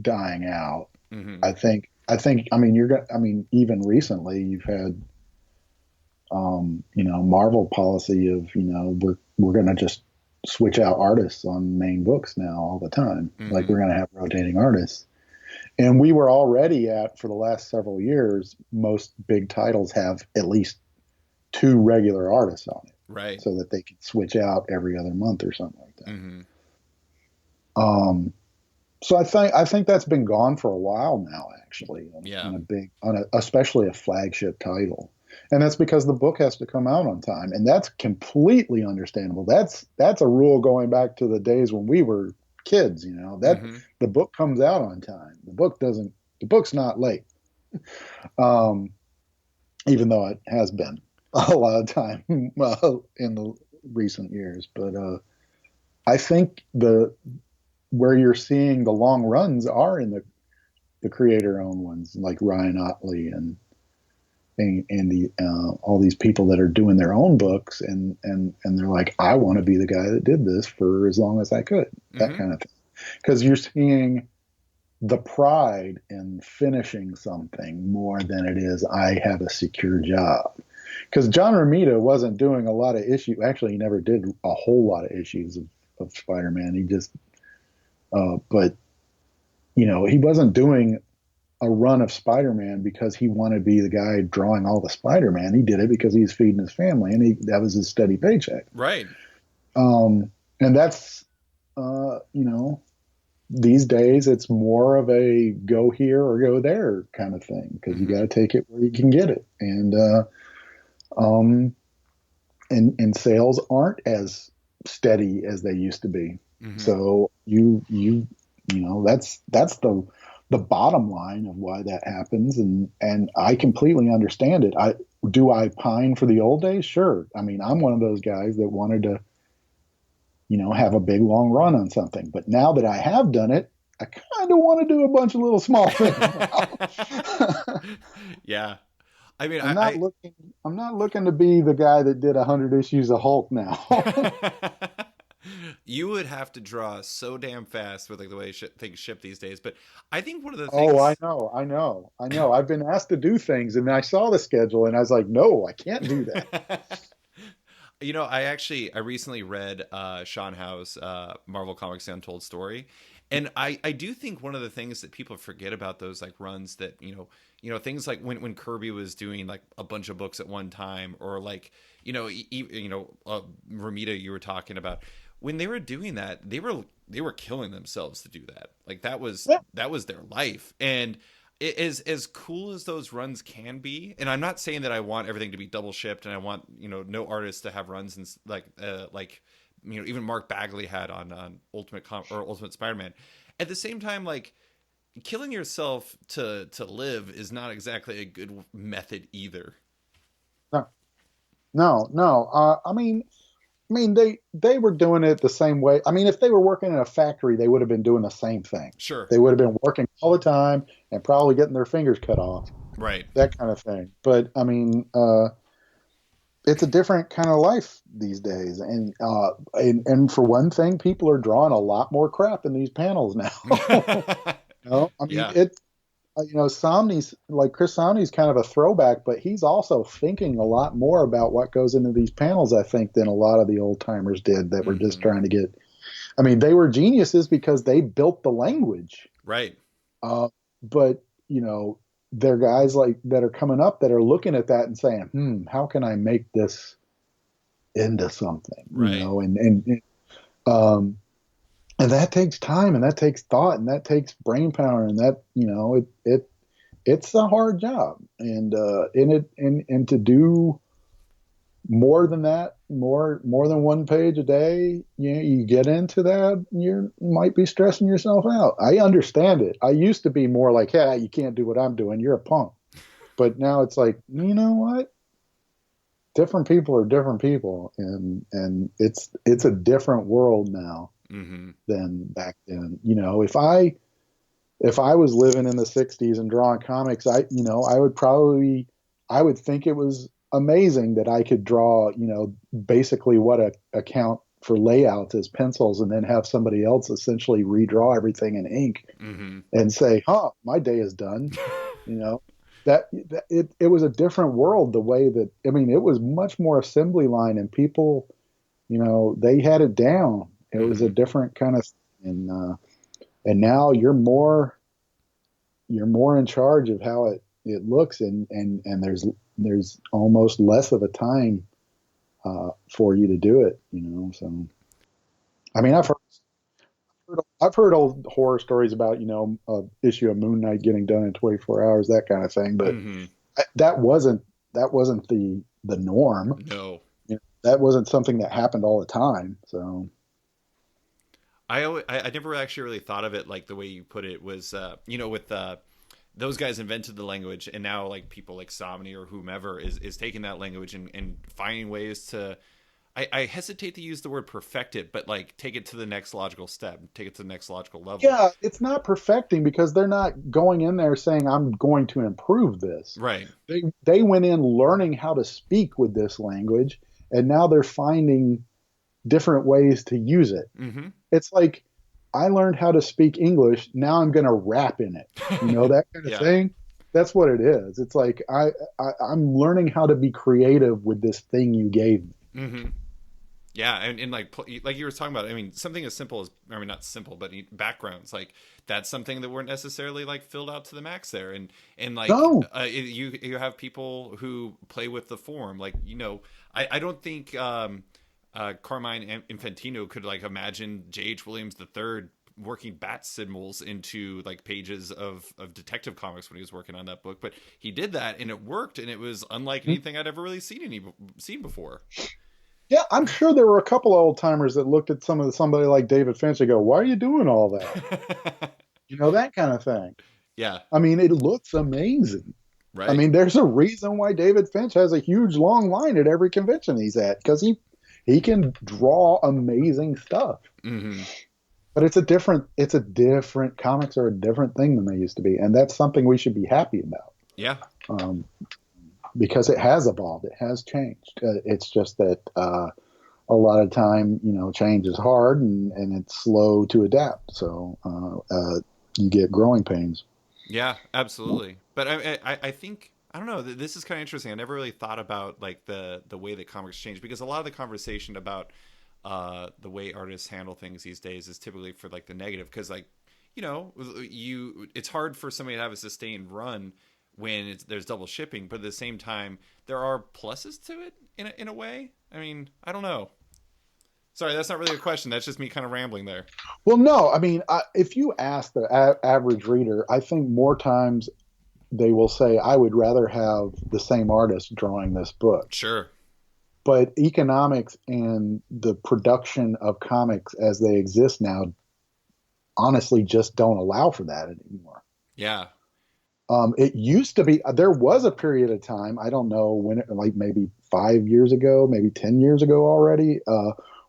dying out. Mm-hmm. I think I mean you're gonna I mean even recently you've had Marvel policy of we're gonna just switch out artists on main books now all the time. Like Mm-hmm. we're gonna have rotating artists. And we were already at for the last several years, most big titles have at least 2 regular artists on it Right. so that they can switch out every other month or something like that. Mm-hmm. Um, so I think that's been gone for a while now, actually, Yeah. on a big, especially a flagship title, and that's because the book has to come out on time, and that's completely understandable. That's a rule going back to the days when we were kids. That Mm-hmm. the book comes out on time. The book doesn't. The book's not late, um, even though it has been a lot of time in the recent years. But I think the where you're seeing the long runs are in the creator owned ones like Ryan Otley and the all these people that are doing their own books and they're like, I want to be the guy that did this for as long as I could, that Mm-hmm. kind of thing, because you're seeing the pride in finishing something more than it is I have a secure job. Because John Romita wasn't doing a lot of issue. Actually, he never did a whole lot of issues of of Spider-Man. He just, but he wasn't doing a run of Spider-Man because he wanted to be the guy drawing all the Spider-Man. He did it because he was feeding his family, and that was his steady paycheck. Right. And that's, these days it's more of a go here or go there kind of thing, because you got to take it where you can get it. And sales aren't as steady as they used to be. Mm-hmm. So that's the bottom line of why that happens. And I completely understand it. Do I pine for the old days? Sure. I mean, I'm one of those guys that wanted to, have a big long run on something. But now that I have done it, I kind of want to do a bunch of little small things. Yeah. I mean, I'm not looking to be the guy that did 100 issues of Hulk now. You would have to draw so damn fast with like the way things ship these days. But I think one of the things. Oh, I know. I've been asked to do things, and I saw the schedule, and I was like, no, I can't do that. I recently read Sean Howe's Marvel Comics: The Untold Story, and I do think one of the things that people forget about those like runs that things like when Kirby was doing like a bunch of books at one time, or like Ramita, you were talking about, when they were doing that, they were killing themselves to do that. Like that was their life. And it is as cool as those runs can be. And I'm not saying that I want everything to be double shipped, and I want, no artists to have runs and even Mark Bagley had on Ultimate Spider-Man. At the same time, like killing yourself to live is not exactly a good method either. No. I mean, they were doing it the same way. I mean, if they were working in a factory, they would have been doing the same thing. Sure. They would have been working all the time and probably getting their fingers cut off. Right. That kind of thing. But I mean, it's a different kind of life these days. And for one thing, people are drawing a lot more crap in these panels now. I mean, Somni's, like Chris Somni's kind of a throwback, but he's also thinking a lot more about what goes into these panels, I think, than a lot of the old timers did that were just trying to get. I mean, they were geniuses because they built the language. Right. But, they're guys like that are coming up that are looking at that and saying, how can I make this into something? Right. And that takes time, and that takes thought, and that takes brain power, and that, it's a hard job. And to do more than that, more than one page a day, you get into that, you might be stressing yourself out. I understand it. I used to be more like, hey, you can't do what I'm doing. You're a punk. But now it's like, you know what? Different people are different people, and it's a different world now. Mm-hmm. Than back then. If I was living in the 60s and drawing comics, I would think it was amazing that I could draw, basically what a count for layouts as pencils, and then have somebody else essentially redraw everything in ink and say, my day is done. That it was a different world, the way that, I mean, it was much more assembly line, and people, they had it down. It was a different kind of thing. And now you're more in charge of how it looks, and there's almost less of a time for you to do it, So, I mean, I've heard old horror stories about a issue of Moon Knight getting done in 24 hours, that kind of thing, but that wasn't the norm. No, that wasn't something that happened all the time. So. I never actually really thought of it like the way you put it was, with those guys invented the language, and now like people like Somni or whomever is taking that language and finding ways to, I hesitate to use the word perfect it, but like take it to the next logical step, take it to the next logical level. Yeah, it's not perfecting, because they're not going in there saying, I'm going to improve this. Right. They went in learning how to speak with this language, and now they're finding different ways to use it. Mm-hmm. It's like, I learned how to speak English, now I'm going to rap in it. That kind of thing. That's what it is. It's like, I'm learning how to be creative with this thing you gave me. Mm-hmm. Yeah, and like you were talking about, I mean, something as simple as, I mean, not simple, but backgrounds, like that's something that weren't necessarily like filled out to the max there, and like No. you have people who play with the form, like I don't think Carmine Infantino could like imagine J.H. Williams III working bat symbols into like pages of detective comics when he was working on that book, but he did that and it worked, and it was unlike anything I'd ever really seen before. Yeah, I'm sure there were a couple of old timers that looked at somebody like David Finch and go, "Why are you doing all that?" That kind of thing. Yeah. I mean, it looks amazing. I Right. mean, there's a reason why David Finch has a huge long line at every convention he's at, because he can draw amazing stuff. Mm-hmm. But it's a different comics are a different thing than they used to be, and that's something we should be happy about. Yeah. Um, because it has evolved, it has changed. It's just that a lot of time, change is hard and it's slow to adapt. So you get growing pains. Yeah, absolutely. But I think, I don't know. This is kind of interesting. I never really thought about like the way that comics change, because a lot of the conversation about the way artists handle things these days is typically for like the negative, because like it's hard for somebody to have a sustained run when there's double shipping, but at the same time there are pluses to it in a way. I mean, I don't know. Sorry, that's not really a question. That's just me kind of rambling there. Well, no, I mean, if you ask the average reader, I think more times they will say, I would rather have the same artist drawing this book. Sure. But economics and the production of comics as they exist now honestly just don't allow for that anymore. Yeah. It used to be, there was a period of time, I don't know when, like maybe 5 years ago, maybe 10 years ago already,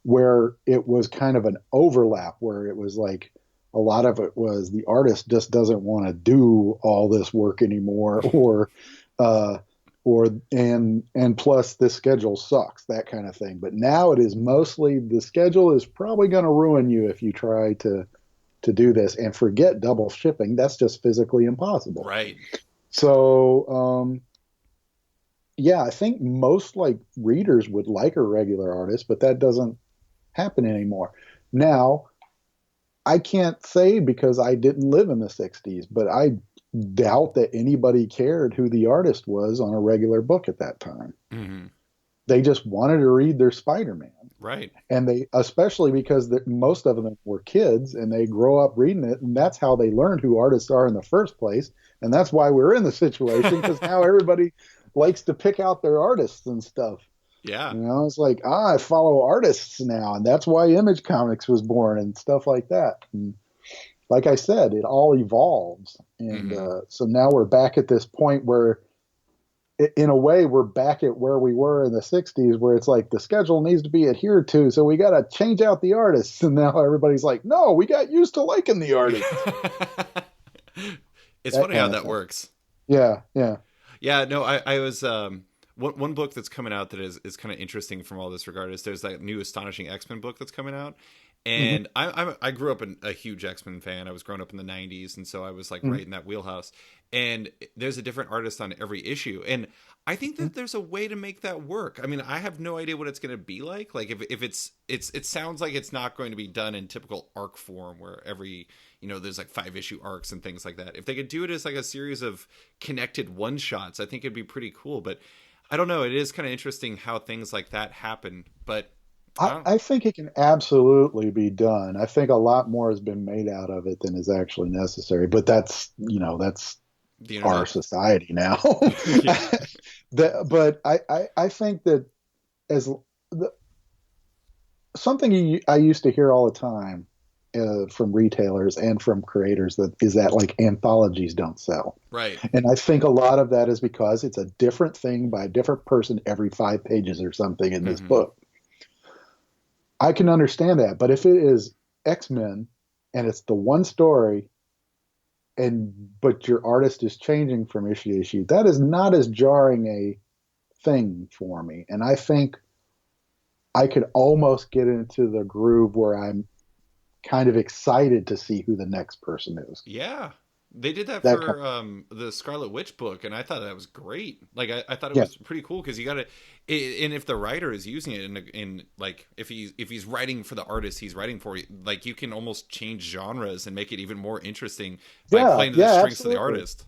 where it was kind of an overlap, where it was like a lot of it was the artist just doesn't want to do all this work anymore, and plus this schedule sucks, that kind of thing. But now it is mostly the schedule is probably going to ruin you if you try to do this, and forget double shipping. That's just physically impossible. Right. So, yeah, I think most like readers would like a regular artist, but that doesn't happen anymore. Now, I can't say because I didn't live in the 60s, but I doubt that anybody cared who the artist was on a regular book at that time. Mm-hmm. They just wanted to read their Spider-Man. Right. And they, especially because most of them were kids and they grow up reading it. And that's how they learned who artists are in the first place. And that's why we're in the situation, because now everybody likes to pick out their artists and stuff. Yeah. It's like, I follow artists now. And that's why Image Comics was born and stuff like that. And like I said, it all evolves. And so now we're back at this point where, in a way, we're back at where we were in the 60s, where it's like the schedule needs to be adhered to, so we got to change out the artists. And now everybody's like, no, we got used to liking the artists. It's funny how that works. Yeah. No, I was one book that's coming out that is kind of interesting from all this regard is there's that new Astonishing X-Men book that's coming out. And I grew up a huge X-Men fan. I was growing up in the 90s, and so I was like right in that wheelhouse. And there's a different artist on every issue. And I think that there's a way to make that work. I mean, I have no idea what it's going to be like. Like if it sounds like it's not going to be done in typical arc form where every, there's like 5-issue arcs and things like that. If they could do it as like a series of connected one-shots, I think it'd be pretty cool. But I don't know. It is kind of interesting how things like that happen. But I think it can absolutely be done. I think a lot more has been made out of it than is actually necessary. But that's our society now. But I think that something I used to hear all the time from retailers and from creators is that like anthologies don't sell. Right. And I think a lot of that is because it's a different thing by a different person every 5 pages or something in this book. I can understand that, but if it is X-Men and it's the one story, but your artist is changing from issue to issue, that is not as jarring a thing for me. And I think I could almost get into the groove where I'm kind of excited to see who the next person is. Yeah. They did that That for the Scarlet Witch book, and I thought that was great. Like I thought it yeah, was pretty cool because you got to, and if the writer is using it in like if he's writing for the artist he's writing for, like you can almost change genres and make it even more interesting by playing to the strengths of the artist.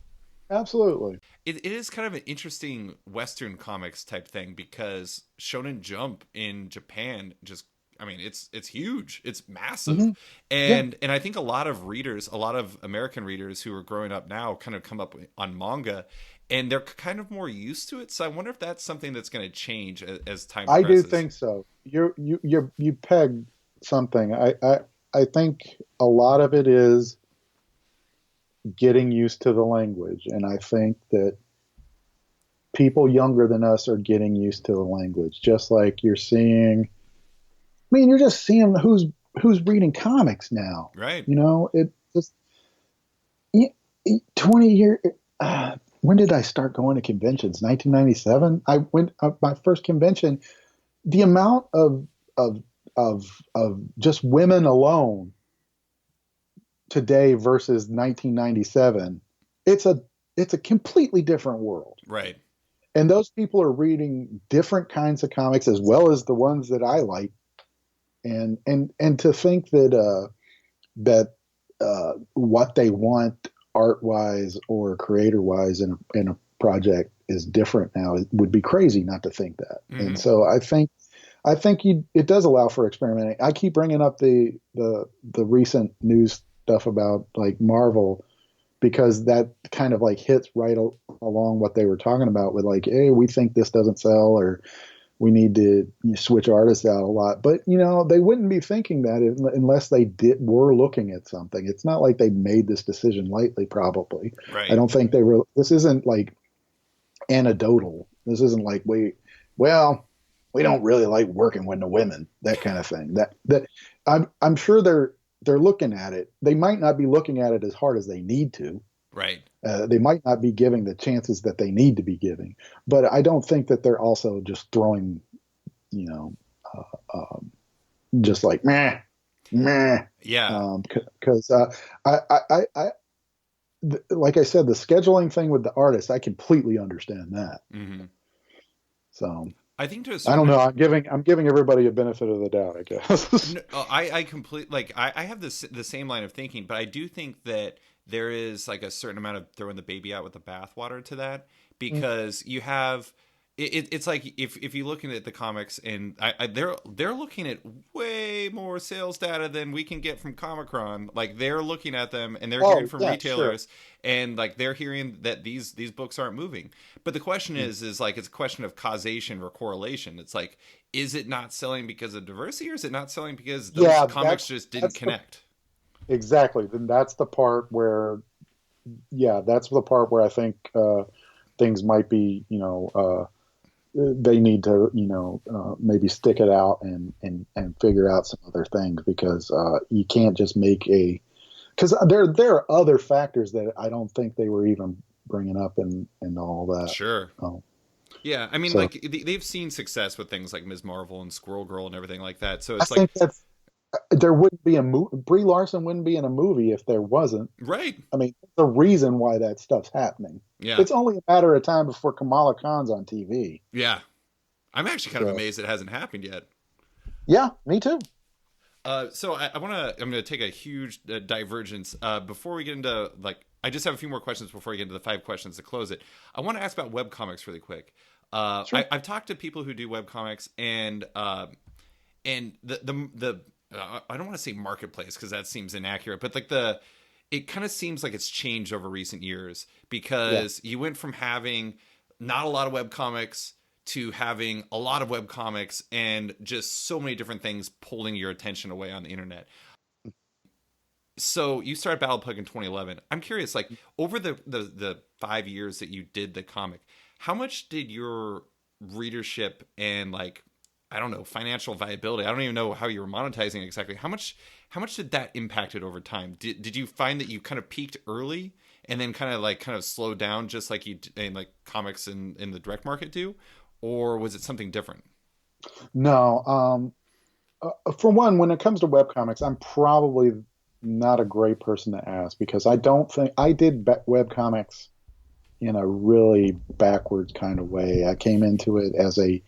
Absolutely. It is kind of an interesting Western comics type thing because Shonen Jump in Japan just, I mean, it's huge, it's massive, Mm-hmm. Yeah, and I think a lot of readers, a lot of American readers who are growing up now, kind of come up on manga, and they're kind of more used to it. So I wonder if that's something that's going to change as time I do progresses. think so. You pegged something. I think a lot of it is getting used to the language, and I think that people younger than us are getting used to the language, just like you're seeing. I mean, you're just seeing who's reading comics now. Right. You know, it just 20 years. When did I start going to conventions? 1997. I went my first convention. The amount of of just women alone today versus 1997. It's a completely different world. Right. And those people are reading different kinds of comics as well as the ones that I like. And to think that what they want art wise or creator wise in a project is different now, it would be crazy not to think that. Mm-hmm. And so I think it does allow for experimenting. I keep bringing up the recent news stuff about like Marvel because that kind of like hits right along what they were talking about with like, hey, we think this doesn't sell or we need to switch artists out a lot. But they wouldn't be thinking that unless they were looking at something. It's not like they made this decision lightly. Probably, Right. I don't think they were. This isn't like anecdotal. This isn't like we don't really like working with the women, that kind of thing. That I'm sure they're looking at it. They might not be looking at it as hard as they need to. Right. They might not be giving the chances that they need to be giving, but I don't think that they're also just throwing, just like meh, meh. Yeah. Because like I said, the scheduling thing with the artist, I completely understand that. Mm-hmm. So I think to a I certain don't know. I'm giving everybody a benefit of the doubt, I guess. No, I completely like I have the same line of thinking, but I do think that there is like a certain amount of throwing the baby out with the bathwater to that because you have it's like if you're looking at the comics and they're looking at way more sales data than we can get from Comic-Con. Like they're looking at them and they're hearing from retailers and like they're hearing that these books aren't moving. But the question is like it's a question of causation or correlation. It's like, is it not selling because of diversity or is it not selling because those comics just didn't connect? Exactly. Then that's the part where I think things might be, they need to, maybe stick it out and figure out some other things because you can't just because there are other factors that I don't think they were even bringing up and all that. Sure. Yeah, I mean, so, like they've seen success with things like Ms. Marvel and Squirrel Girl and everything like that. So it's I think there wouldn't be a movie. Brie Larson wouldn't be in a movie if there wasn't. Right. I mean, the reason why that stuff's happening. Yeah. It's only a matter of time before Kamala Khan's on TV. Yeah. I'm actually kind of amazed it hasn't happened yet. Yeah, me too. So I'm going to take a huge divergence before we get into like, I just have a few more questions before we get into the 5 questions to close it. I want to ask about webcomics really quick. Sure. I've talked to people who do webcomics and the I don't want to say marketplace because that seems inaccurate, but like it kind of seems like it's changed over recent years because you went from having not a lot of webcomics to having a lot of webcomics and just so many different things pulling your attention away on the internet. So you started Battlepug in 2011. I'm curious, like over the 5 years that you did the comic, how much did your readership and like, I don't know, financial viability, I don't even know how you were monetizing exactly. How much did that impact it over time? Did you find that you kind of peaked early and then kind of slowed down just like you in like comics in the direct market do? Or was it something different? No. For one, when it comes to webcomics, I'm probably not a great person to ask because I don't think I did webcomics in a really backwards kind of way. I came into it as a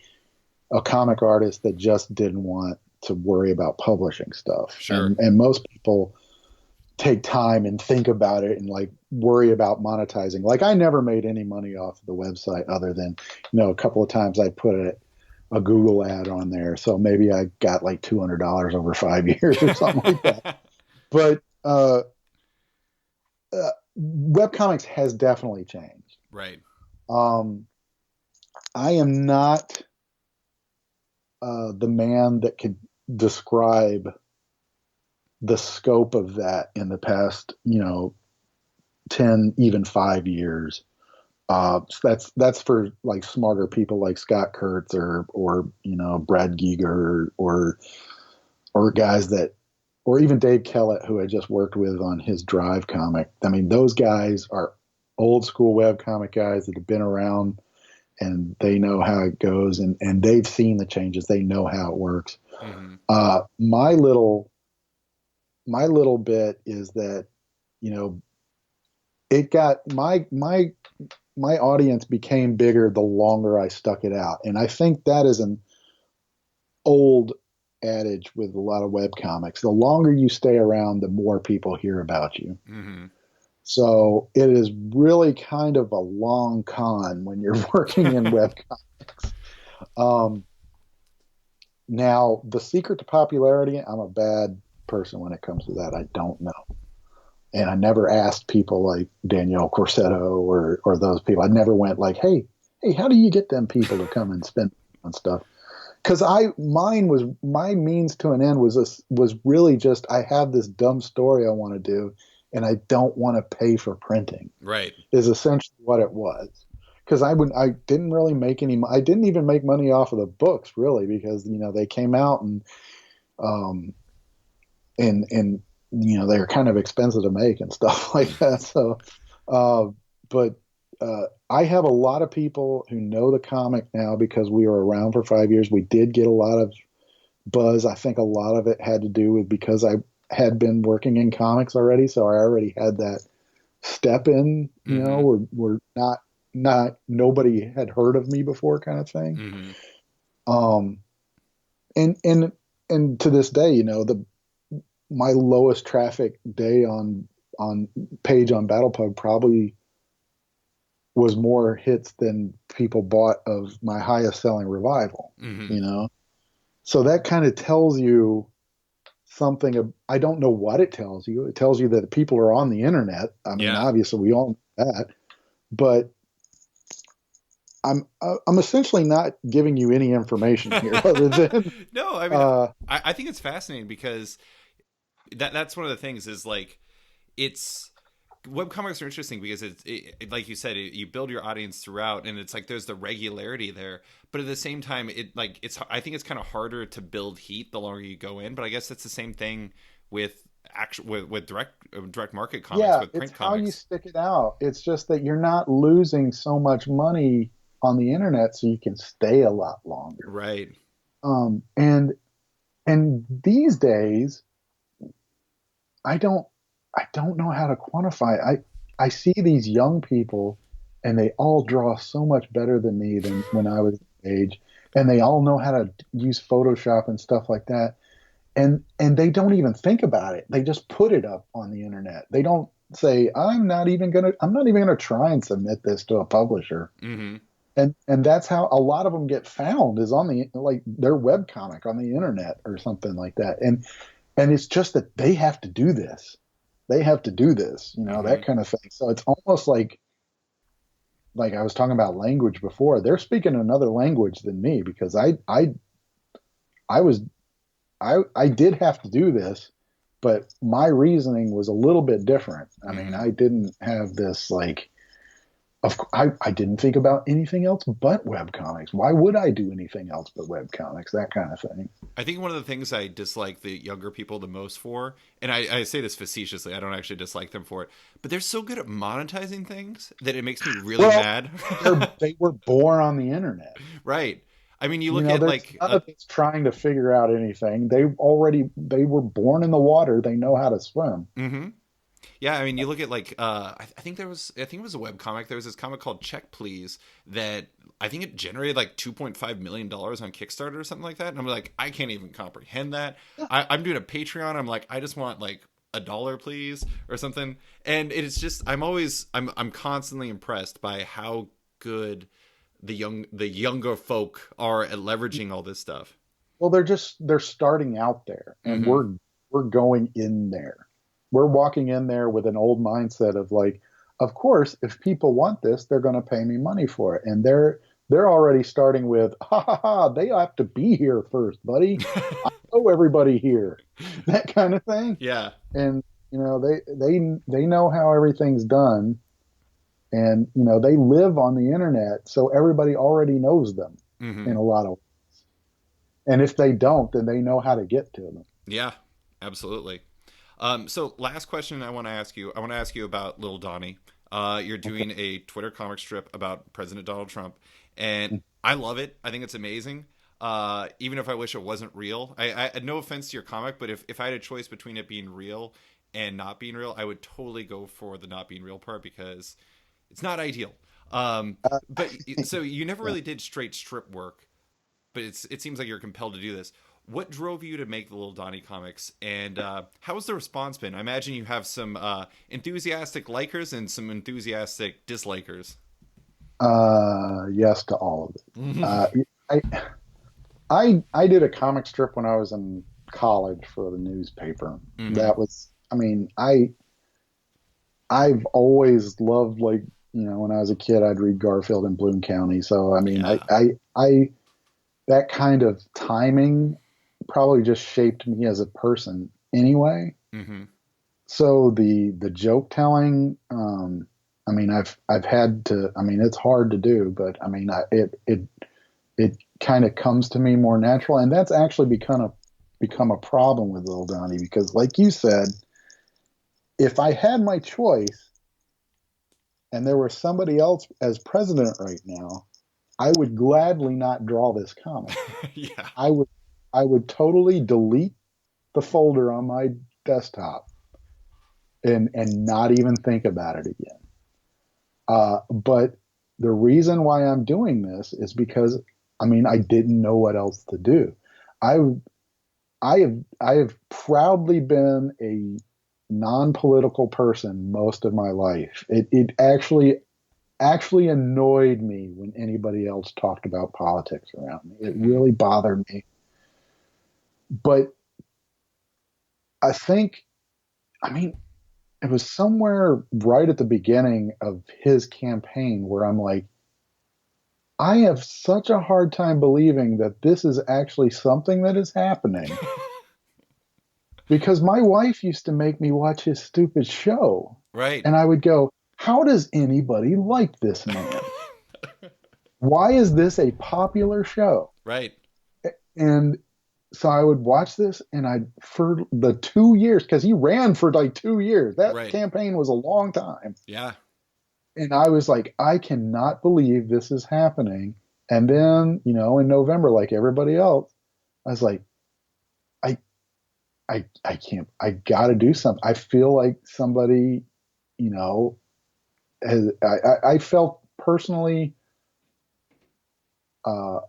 comic artist that just didn't want to worry about publishing stuff. Sure. And most people take time and think about it and like worry about monetizing. Like I never made any money off of the website other than, a couple of times I put a Google ad on there. So maybe I got like $200 over 5 years or something like that. But webcomics has definitely changed. Right. I am not the man that could describe the scope of that in the past, 10, even 5 years. That's for like smarter people like Scott Kurtz or Brad Giger or guys that, or even Dave Kellett, who I just worked with on his Drive comic. I mean, those guys are old school webcomic guys that have been around and they know how it goes and they've seen the changes. They know how it works. Mm-hmm. My little bit is that, it got my audience became bigger the longer I stuck it out. And I think that is an old adage with a lot of webcomics. The longer you stay around, the more people hear about you. Mm-hmm. So it is really kind of a long con when you're working in webcomics. Now, the secret to popularity, I'm a bad person when it comes to that. I don't know. And I never asked people like Danielle Corsetto or those people. I never went like, hey, how do you get them people to come and spend on stuff? Because my means to an end was really just, I have this dumb story I want to do and I don't want to pay for printing. Right. Is essentially what it was. Because I didn't really make I didn't even make money off of the books really because they came out and they were kind of expensive to make and stuff like that. So, but I have a lot of people who know the comic now because we were around for 5 years. We did get a lot of buzz. I think a lot of it had to do with because I had been working in comics already, so I already had that step in. Mm-hmm. We're not nobody had heard of me before, kind of thing. Mm-hmm. And to this day, my lowest traffic day on page on Battlepug probably was more hits than people bought of my highest selling Revival. Mm-hmm. So that kind of tells you something. I don't know what it tells you. It tells you that people are on the internet. I mean, obviously we all know that, but I'm essentially not giving you any information here other than no. I mean, I think it's fascinating because that's one of the things is like it's webcomics are interesting because it like you said you build your audience throughout and it's like there's the regularity there, but at the same time I think it's kind of harder to build heat the longer you go in. But I guess that's the same thing with with direct market comics, with print it's comics. how you stick it out. It's just that you're not losing so much money on the internet, so you can stay a lot longer. Right. And these days, I don't know how to quantify it. I see these young people, and they all draw so much better than me than when I was age, and they all know how to use Photoshop and stuff like that. And they don't even think about it. They just put it up on the internet. They don't say, I'm not even gonna try and submit this to a publisher. Mm-hmm. And that's how a lot of them get found, is on their webcomic on the internet or something like that. And it's just that they have to do this. They have to do this, Mm-hmm. that kind of thing. So it's almost like I was talking about language before. They're speaking another language than me because I did have to do this, but my reasoning was a little bit different. I mean, I didn't have this I didn't think about anything else but webcomics. Why would I do anything else but webcomics? That kind of thing. I think one of the things I dislike the younger people the most for, and I say this facetiously, I don't actually dislike them for it, but they're so good at monetizing things that it makes me really mad. They were born on the internet. Right. I mean, you You look know, at there's like none of it's trying to figure out anything. They were born in the water. They know how to swim. mm-hmm. Yeah, I mean, you look at like I think it was a web comic. There was this comic called Check Please that I think it generated like $2.5 million on Kickstarter or something like that. And I'm like, I can't even comprehend that. I'm doing a Patreon. I'm like, I just want like $1, please, or something. And it's just I'm constantly impressed by how good the younger folk are at leveraging all this stuff. Well, they're starting out there, and Mm-hmm. we're going in there. We're walking in there with an old mindset of like, of course, if people want this, they're going to pay me money for it, and they're already starting with, ha ha ha, they have to be here first, buddy. I know everybody here, that kind of thing. Yeah. And you know, they know how everything's done, and you know, they live on the internet, so everybody already knows them Mm-hmm. in a lot of. And if they don't, then they know how to get to them. Yeah. Absolutely. So last question I want to ask you. I want to ask you about Lil Donnie. You're Okay. doing a Twitter comic strip about President Donald Trump, and I love it. I think it's amazing. Even if I wish it wasn't real, I no offense to your comic, but if I had a choice between it being real and not being real, I would totally go for the not being real part because it's not ideal. But so you never Yeah. really did straight strip work, but it seems like you're compelled to do this. What drove you to make the Little Donnie comics, and how has the response been? I imagine you have some enthusiastic likers and some enthusiastic dislikers. Yes to all of it. I I did a comic strip when I was in college for the newspaper. Mm-hmm. That was, I mean, I've always loved, like, you know, when I was a kid, I'd read Garfield and Bloom County. So I mean, Yeah. I that kind of timing probably just shaped me as a person anyway. Mm-hmm. So the joke telling, I mean, I've had to. I mean, it's hard to do, but I mean, it kind of comes to me more natural, and that's actually become a problem with Lil Donnie because, like you said, if I had my choice and there was somebody else as president right now, I would gladly not draw this comic. Yeah. I would I would totally delete the folder on my desktop and not even think about it again. But the reason why I'm doing this is because, I mean, I didn't know what else to do. I I have proudly been a non-political person most of my life. It actually annoyed me when anybody else talked about politics around me. It Mm-hmm. really bothered me. But I think, I mean, it was somewhere right at the beginning of his campaign where I'm like, I have such a hard time believing that this is actually something that is happening because my wife used to make me watch his stupid show. Right. And I would go, how does anybody like this man? Why is this a popular show? Right. And so I would watch this, and for the 2 years, because he ran for like 2 years. That Right. campaign was a long time. Yeah. And I was like, I cannot believe this is happening. And then, you know, in November, like everybody else, I was like, I I can't, I gotta do something. I feel like somebody, you know, I felt personally uh,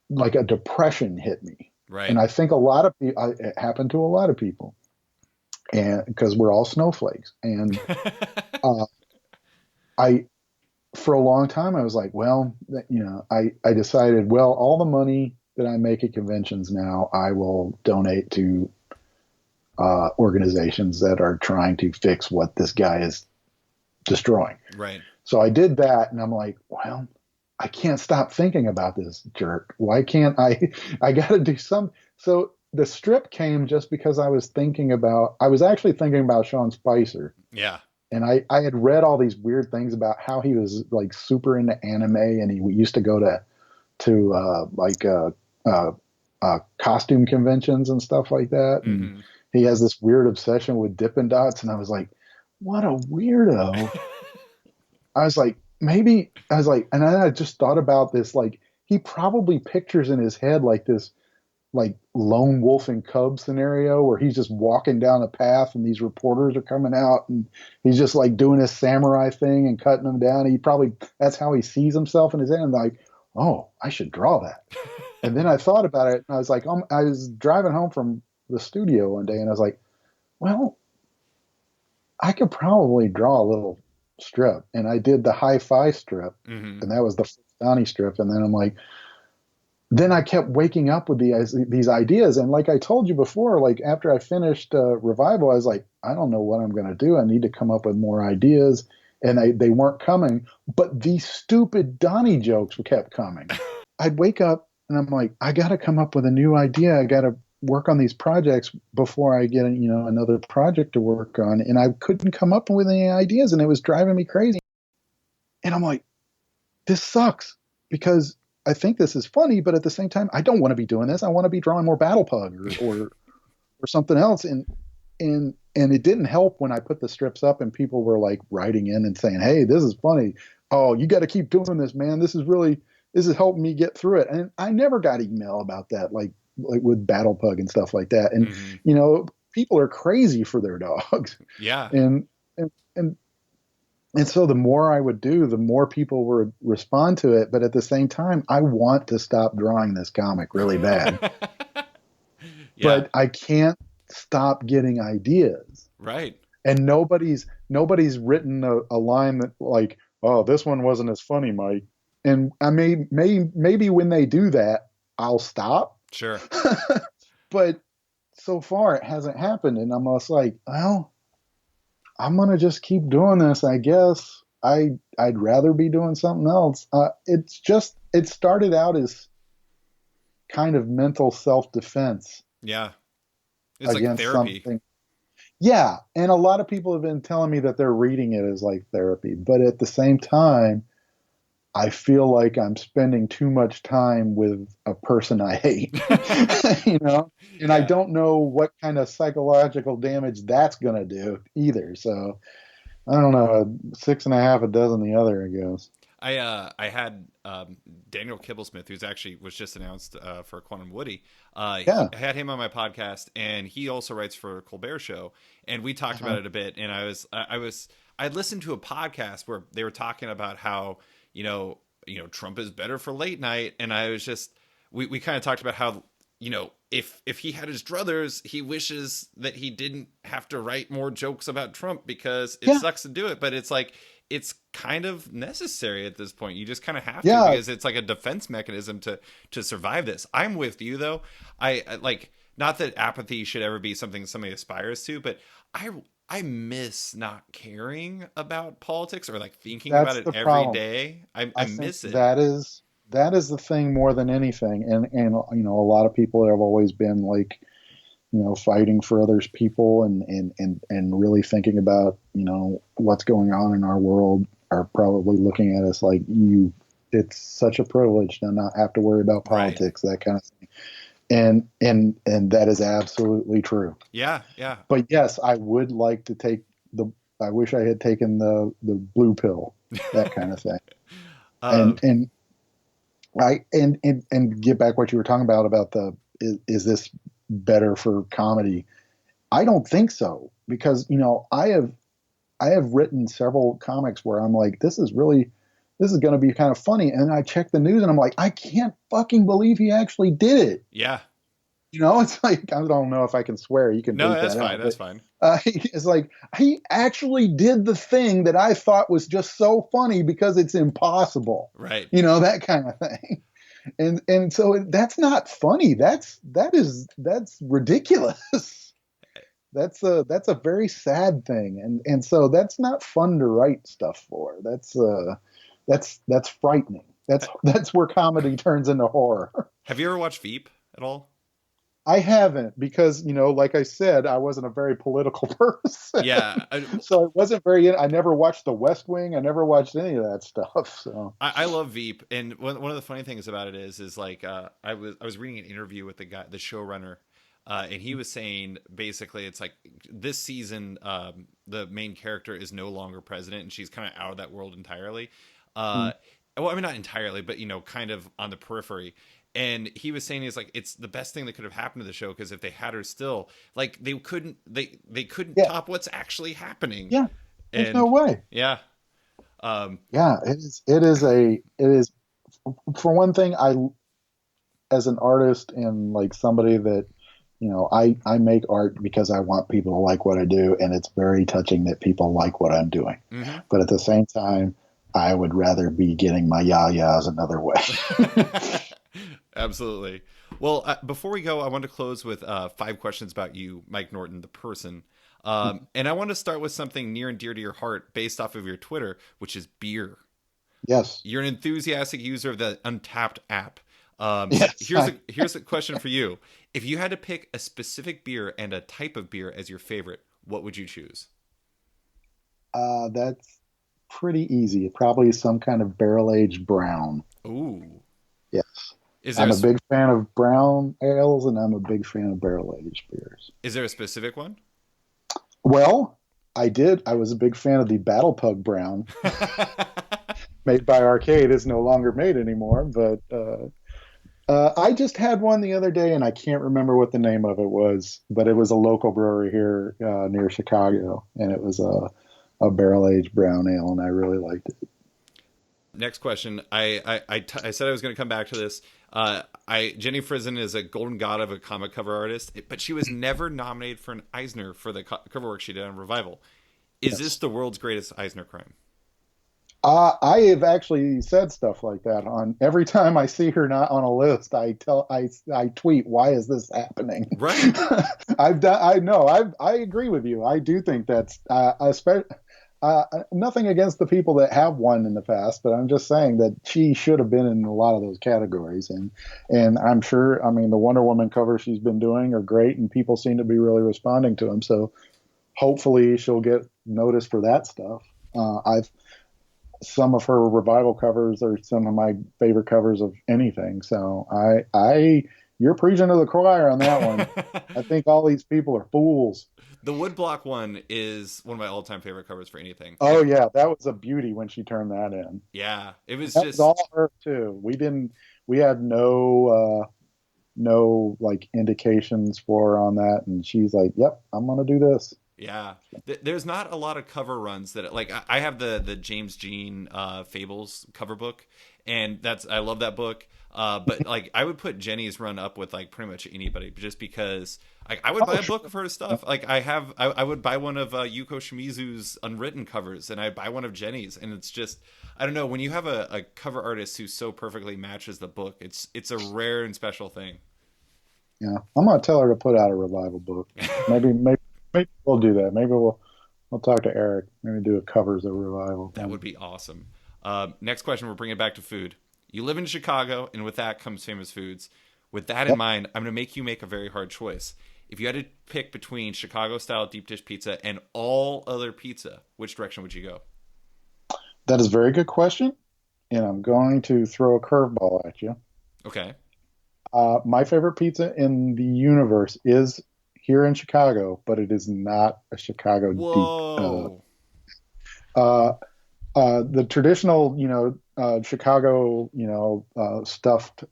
like a depression hit me. Right. And I think a lot of people, it happened to a lot of people, and because we're all snowflakes. And uh, I, for a long time, I was like, well, you know, I decided, well, all the money that I make at conventions now, I will donate to organizations that are trying to fix what this guy is destroying. Right. So I did that, and I'm like, well, I can't stop thinking about this jerk. Why can't I? I got to do some. So the strip came just because I was actually thinking about Sean Spicer. Yeah. And I had read all these weird things about how he was like super into anime, and he used to go to costume conventions and stuff like that. And Mm-hmm. he has this weird obsession with Dippin' Dots, and I was like, what a weirdo. I was like, and then I just thought about this, like he probably pictures in his head like this like lone wolf and cub scenario where he's just walking down a path and these reporters are coming out and he's just like doing his samurai thing and cutting them down. He probably, that's how he sees himself in his head. And like, oh, I should draw that. And then I thought about it and I was like, I was driving home from the studio one day and I was like, well, I could probably draw a little strip. And I did the hi-fi strip, Mm-hmm. and that was the Donnie strip. And then I'm like, then I kept waking up with these ideas. And like I told you before, like after I finished Revival, I was like, I don't know what I'm going to do. I need to come up with more ideas. And they weren't coming. But these stupid Donnie jokes kept coming. I'd wake up and I'm like, I got to come up with a new idea. I got to work on these projects before I get, another project to work on. And I couldn't come up with any ideas. And it was driving me crazy. And I'm like, this sucks because I think this is funny, but at the same time, I don't want to be doing this. I want to be drawing more Battlepug or something else. And it didn't help when I put the strips up and people were like writing in and saying, hey, this is funny. Oh, you got to keep doing this, man. This is helping me get through it. And I never got email about that, like with Battlepug and stuff like that. And, mm-hmm. People are crazy for their dogs. Yeah. And so the more I would do, the more people would respond to it. But at the same time, I want to stop drawing this comic really bad. Yeah. But I can't stop getting ideas. Right. And nobody's written a line that like, oh, this one wasn't as funny, Mike. And I maybe when they do that, I'll stop. Sure. But so far it hasn't happened. And I'm just like, well, I'm going to just keep doing this, I guess. I'd rather be doing something else. It started out as kind of mental self-defense. Yeah. It's like therapy. Something. Yeah. And a lot of people have been telling me that they're reading it as like therapy. But at the same time, I feel like I'm spending too much time with a person I hate, And yeah. I don't know what kind of psychological damage that's going to do either. So I don't know, 6.5 a dozen the other, I guess. I had Daniel Kibblesmith, who's actually was just announced for Quantum Woody. Yeah. I had him on my podcast, and he also writes for Colbert Show, and we talked about it a bit. And I listened to a podcast where they were talking about how Trump is better for late night, and I was just we kind of talked about how if he had his druthers, he wishes that he didn't have to write more jokes about Trump because it sucks to do it, but it's like it's kind of necessary at this point. You just kind of have to because it's like a defense mechanism to survive this. I'm with you though. I like, not that apathy should ever be something somebody aspires to, but I miss not caring about politics or like thinking about it every day. I miss it. That is the thing more than anything. And a lot of people have always been like, fighting for others people and really thinking about, what's going on in our world are probably looking at us like it's such a privilege to not have to worry about politics, right. That kind of thing. And that is absolutely true. Yeah. Yeah. But yes, I would like to I wish I had taken the blue pill, that kind of thing. And get back what you were talking about is this better for comedy? I don't think so, because I have written several comics where I'm like, this is going to be kind of funny, and I check the news and I'm like, I can't fucking believe he actually did it. Yeah. It's like, I don't know if I can swear. You can. No, that's fine. That's fine. It's like he actually did the thing that I thought was just so funny because it's impossible. Right. That kind of thing. And so that's not funny. That's ridiculous. That's a very sad thing. And so that's not fun to write stuff for. That's frightening. That's where comedy turns into horror. Have you ever watched Veep at all? I haven't, because, like I said, I wasn't a very political person. Yeah. So it wasn't I never watched The West Wing. I never watched any of that stuff. So I love Veep. And one of the funny things about it is like, I was reading an interview with the showrunner, and he was saying basically it's like this season, the main character is no longer president and she's kind of out of that world entirely. well, I mean, not entirely, but kind of on the periphery. And he was saying, he's like, it's the best thing that could have happened to the show, because if they had her still, like, they couldn't top what's actually happening. Yeah, there's And no way. yeah, Yeah, it is for one thing, as an artist and like somebody that, I make art because I want people to like what I do, and it's very touching that people like what I'm doing. mm-hmm. But at the same time, I would rather be getting my yayas another way. Absolutely. Well, before we go, I want to close with 5 questions about you, Mike Norton, the person. And I want to start with something near and dear to your heart based off of your Twitter, which is beer. Yes. You're an enthusiastic user of the Untapped app. Yes. Here's a question for you. If you had to pick a specific beer and a type of beer as your favorite, what would you choose? That's pretty easy. Probably some kind of barrel-aged brown. Ooh. Yes. Is there I'm a big fan of brown ales, and I'm a big fan of barrel-aged beers. Is there a specific one? Well, I was a big fan of the Battlepug brown. Made by Arcade, is no longer made anymore, but I just had one the other day, and I can't remember what the name of it was, but it was a local brewery here near Chicago, and it was a barrel-aged brown ale, and I really liked it. Next question. I said I was going to come back to this. Jenny Frison is a golden god of a comic cover artist, but she was never nominated for an Eisner for the cover work she did on Revival. Is this the world's greatest Eisner crime? I have actually said stuff like that on every time I see her not on a list. I tweet, why is this happening? Right. I agree with you. I do think that's nothing against the people that have won in the past, but I'm just saying that she should have been in a lot of those categories. And I'm sure, I mean, the Wonder Woman covers she's been doing are great, and people seem to be really responding to them. So hopefully she'll get noticed for that stuff. Some of her Revival covers are some of my favorite covers of anything. So you're preaching to the choir on that one. I think all these people are fools. The woodblock one is one of my all-time favorite covers for anything. Oh yeah, that was a beauty when she turned that in. Yeah, it was that was all her too. We had no like indications for her on that, and she's like, "Yep, I'm gonna do this." Yeah, there's not a lot of cover runs that like I have the James Jean Fables cover book, and I love that book. But like I would put Jenny's run up with like pretty much anybody, just because I would buy a book of her stuff. Like I would buy one of Yuko Shimizu's unwritten covers, and I'd buy one of Jenny's, and it's just, I don't know, when you have a cover artist who so perfectly matches the book, it's a rare and special thing. Yeah, I'm gonna tell her to put out a Revival book. Maybe we'll do that. Maybe we'll talk to Eric. Maybe do a covers of Revival. That would be awesome. Next question, we're bringing it back to food. You live in Chicago, and with that comes famous foods. With that in mind, I'm going to make you make a very hard choice. If you had to pick between Chicago-style deep dish pizza and all other pizza, which direction would you go? That is a very good question, and I'm going to throw a curveball at you. Okay. My favorite pizza in the universe is here in Chicago, but it is not a Chicago Whoa. The traditional, Chicago, stuffed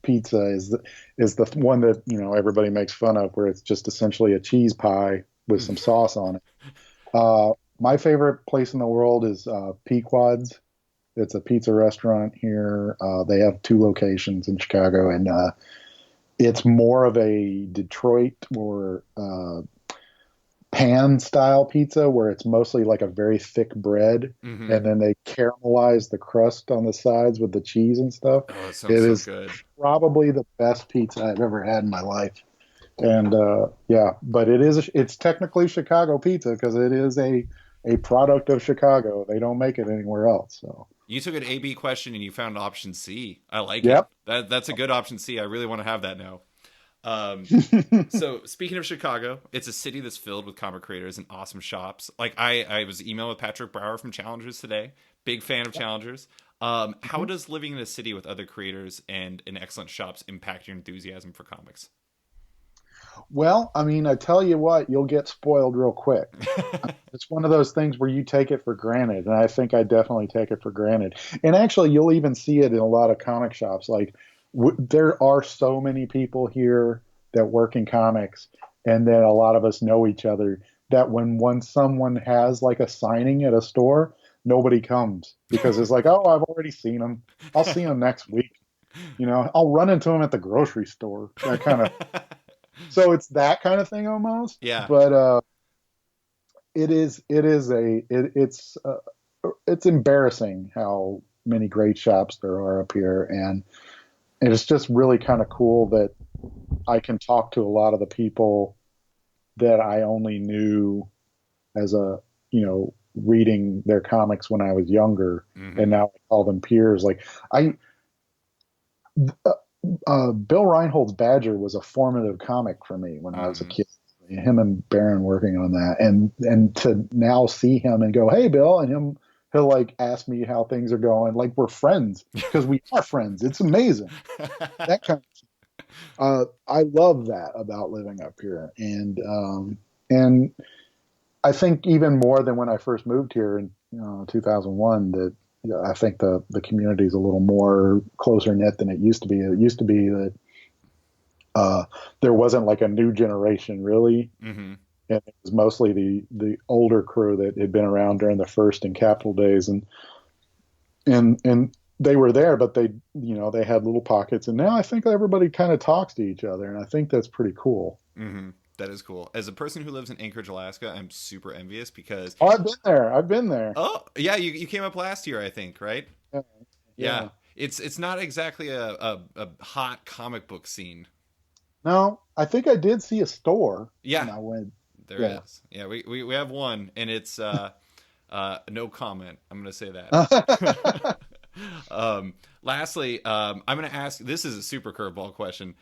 pizza is the one that everybody makes fun of, where it's just essentially a cheese pie with some sauce on it. My favorite place in the world is Pequod's. It's a pizza restaurant here. They have 2 locations in Chicago, and it's more of a Detroit or pan style pizza, where it's mostly like a very thick bread, and then they caramelize the crust on the sides with the cheese and stuff. Oh, it sounds so good. Probably the best pizza I've ever had in my life. And but it's technically Chicago pizza because it is a product of Chicago. They don't make it anywhere else. So you took an A/B question and you found option C. I like it. That's a good option C. I really want to have that now. So speaking of Chicago, it's a city that's filled with comic creators and awesome shops. Like I was emailing with Patrick Brower from Challengers today. Big fan of Challengers. How does living in a city with other creators and in excellent shops impact your enthusiasm for comics? Well, I mean, I tell you what, you'll get spoiled real quick. It's one of those things where you take it for granted, and I think I definitely take it for granted. And actually, you'll even see it in a lot of comic shops. Like, there are so many people here that work in comics, and then a lot of us know each other. That when someone has like a signing at a store, nobody comes because it's like, oh, I've already seen him. I'll see him next week. I'll run into him at the grocery store. That kind of. So it's that kind of thing almost. Yeah. But it's embarrassing how many great shops there are up here, and it's just really kind of cool that I can talk to a lot of the people that I only knew as reading their comics when I was younger, and now I call them peers. Like Bill Reinhold's Badger was a formative comic for me when I was a kid. Him and Barron working on that, and to now see him and go, "Hey, Bill," and he'll like ask me how things are going. Like we're friends because we are friends. It's amazing. That kind of. I love that about living up here, and I think even more than when I first moved here in 2001 that. I think the community is a little more closer knit than it used to be. It used to be that there wasn't like a new generation really, and it was mostly the older crew that had been around during the first and Capitol days, and they were there, but they had little pockets. And now I think everybody kind of talks to each other, and I think that's pretty cool. That is cool. As a person who lives in Anchorage, Alaska, I'm super envious because I've been there. Oh, yeah, you came up last year, I think, right? Yeah. It's not exactly a hot comic book scene. No, I think I did see a store. Yeah. And I went. There is. Yeah, we have one, and it's no comment. I'm going to say that. Lastly, I'm going to ask, this is a super curveball question.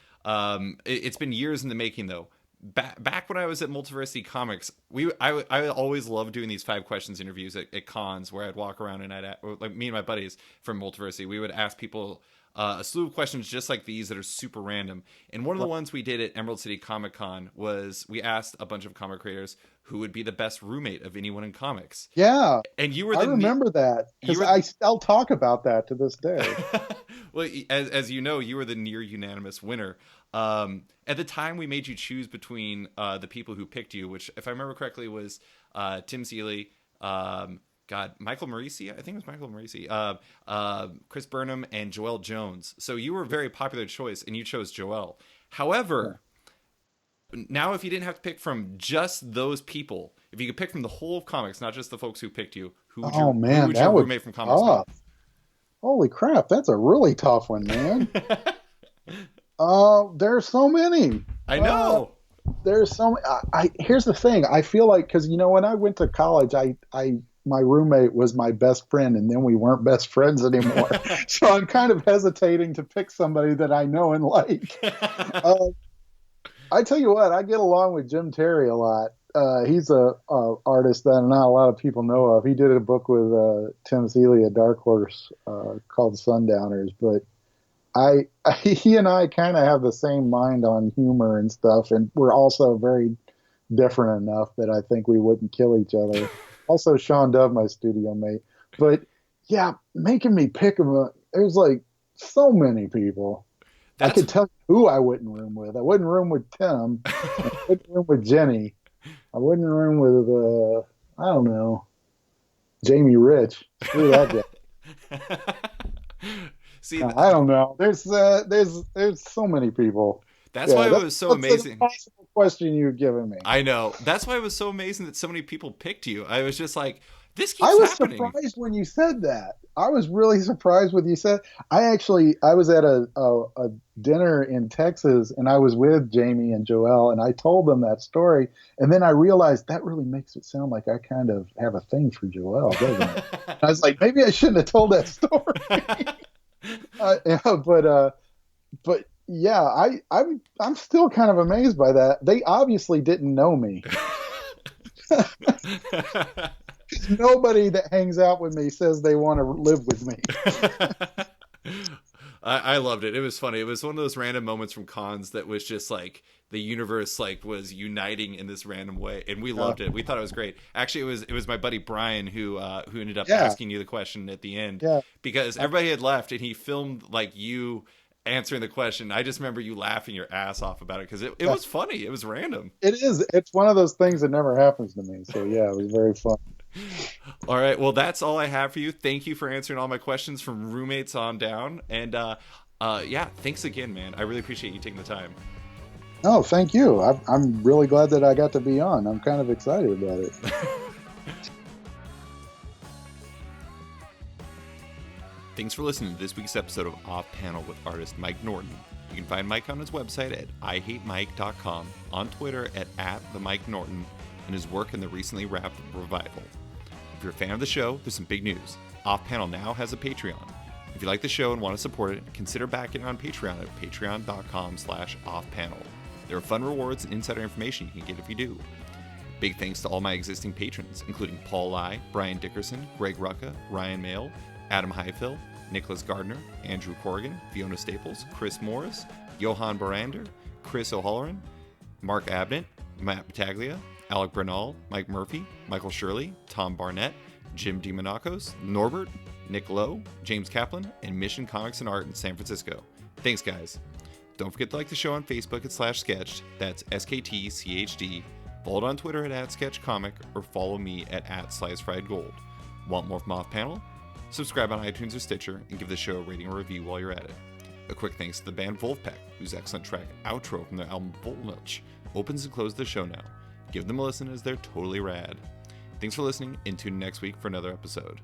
It's been years in the making, though. Back when I was at Multiversity Comics, I always loved doing these 5 questions interviews at cons where I'd walk around and like me and my buddies from Multiversity, we would ask people a slew of questions just like these that are super random. And one of the ones we did at Emerald City Comic Con was we asked a bunch of comic creators who would be the best roommate of anyone in comics. Yeah, and you were. I remember that because I still talk about that to this day. Well, as you know, you were the near unanimous winner. At the time, we made you choose between the people who picked you, which, if I remember correctly, was Tim Seeley, Michael Morisi. I think it was Michael Morisi, Chris Burnham, and Joelle Jones. So you were a very popular choice, and you chose Joelle. However, now if you didn't have to pick from just those people, if you could pick from the whole of comics, not just the folks who picked you, who would your roommate from comics be? Holy crap, that's a really tough one, man. There's so many. I know. There's so many. Here's the thing. I feel like, because when I went to college, my roommate was my best friend, and then we weren't best friends anymore. So I'm kind of hesitating to pick somebody that I know and like. I tell you what, I get along with Jim Terry a lot. He's a artist that not a lot of people know of. He did a book with Tim Seeley at Dark Horse called Sundowners, but he and I kind of have the same mind on humor and stuff, and we're also very different enough that I think we wouldn't kill each other. Also, Sean Dove, my studio mate. But yeah, making me pick him, there's like so many people. I could tell you who I wouldn't room with. I wouldn't room with Tim. I wouldn't room with Jenny. I wouldn't room with I don't know, Jamie Rich. Screw that guy. See, I don't know. There's so many people. That's why it was so amazing. That's an impossible question you've given me. I know. That's why it was so amazing that so many people picked you. I was just like, this keeps happening. I was surprised when you said that. I was really surprised when you said. I was at a dinner in Texas, and I was with Jamie and Joelle, and I told them that story, and then I realized that really makes it sound like I kind of have a thing for Joelle, doesn't it? I was like, maybe I shouldn't have told that story. But yeah, I'm still kind of amazed by that. They obviously didn't know me. Nobody that hangs out with me says they want to live with me. I loved it. It was funny. It was one of those random moments from cons that was just like the universe like was uniting in this random way, and we loved it. We thought it was great. Actually, it was my buddy Brian who ended up asking you the question at the end because everybody had left, and he filmed like you answering the question. I just remember you laughing your ass off about it because it was funny. It was random. It is. It's one of those things that never happens to me. So yeah, it was very fun. All right. Well, that's all I have for you. Thank you for answering all my questions from roommates on down. And thanks again, man. I really appreciate you taking the time. Oh, thank you. I'm really glad that I got to be on. I'm kind of excited about it. Thanks for listening to this week's episode of Off Panel with artist Mike Norton. You can find Mike on his website at ihatemike.com, on Twitter at @TheMikeNorton, and his work in the recently wrapped Revival. If you're a fan of the show, there's some big news. Off Panel now has a Patreon. If you like the show and want to support it, consider backing it on Patreon at patreon.com/offpanel. There are fun rewards and insider information you can get if you do. Big thanks to all my existing patrons, including Paul Lai, Brian Dickerson, Greg Rucka, Ryan Mail, Adam Highfill, Nicholas Gardner, Andrew Corrigan, Fiona Staples, Chris Morris, Johan Barander, Chris O'Halloran, Mark Abnett, Matt Battaglia, Alec Bernal, Mike Murphy, Michael Shirley, Tom Barnett, Jim DiMonacos, Norbert, Nick Lowe, James Kaplan, and Mission Comics and Art in San Francisco. Thanks, guys. Don't forget to like the show on Facebook at /sketched. That's SKTCHD. Follow it on Twitter at @sketchcomic, or follow me at @slicefriedgold. Want more from Off Panel? Subscribe on iTunes or Stitcher and give the show a rating or review while you're at it. A quick thanks to the band Wolfpack, whose excellent track Outro from their album Volmilch opens and closes the show now. Give them a listen as they're totally rad. Thanks for listening, and tune in next week for another episode.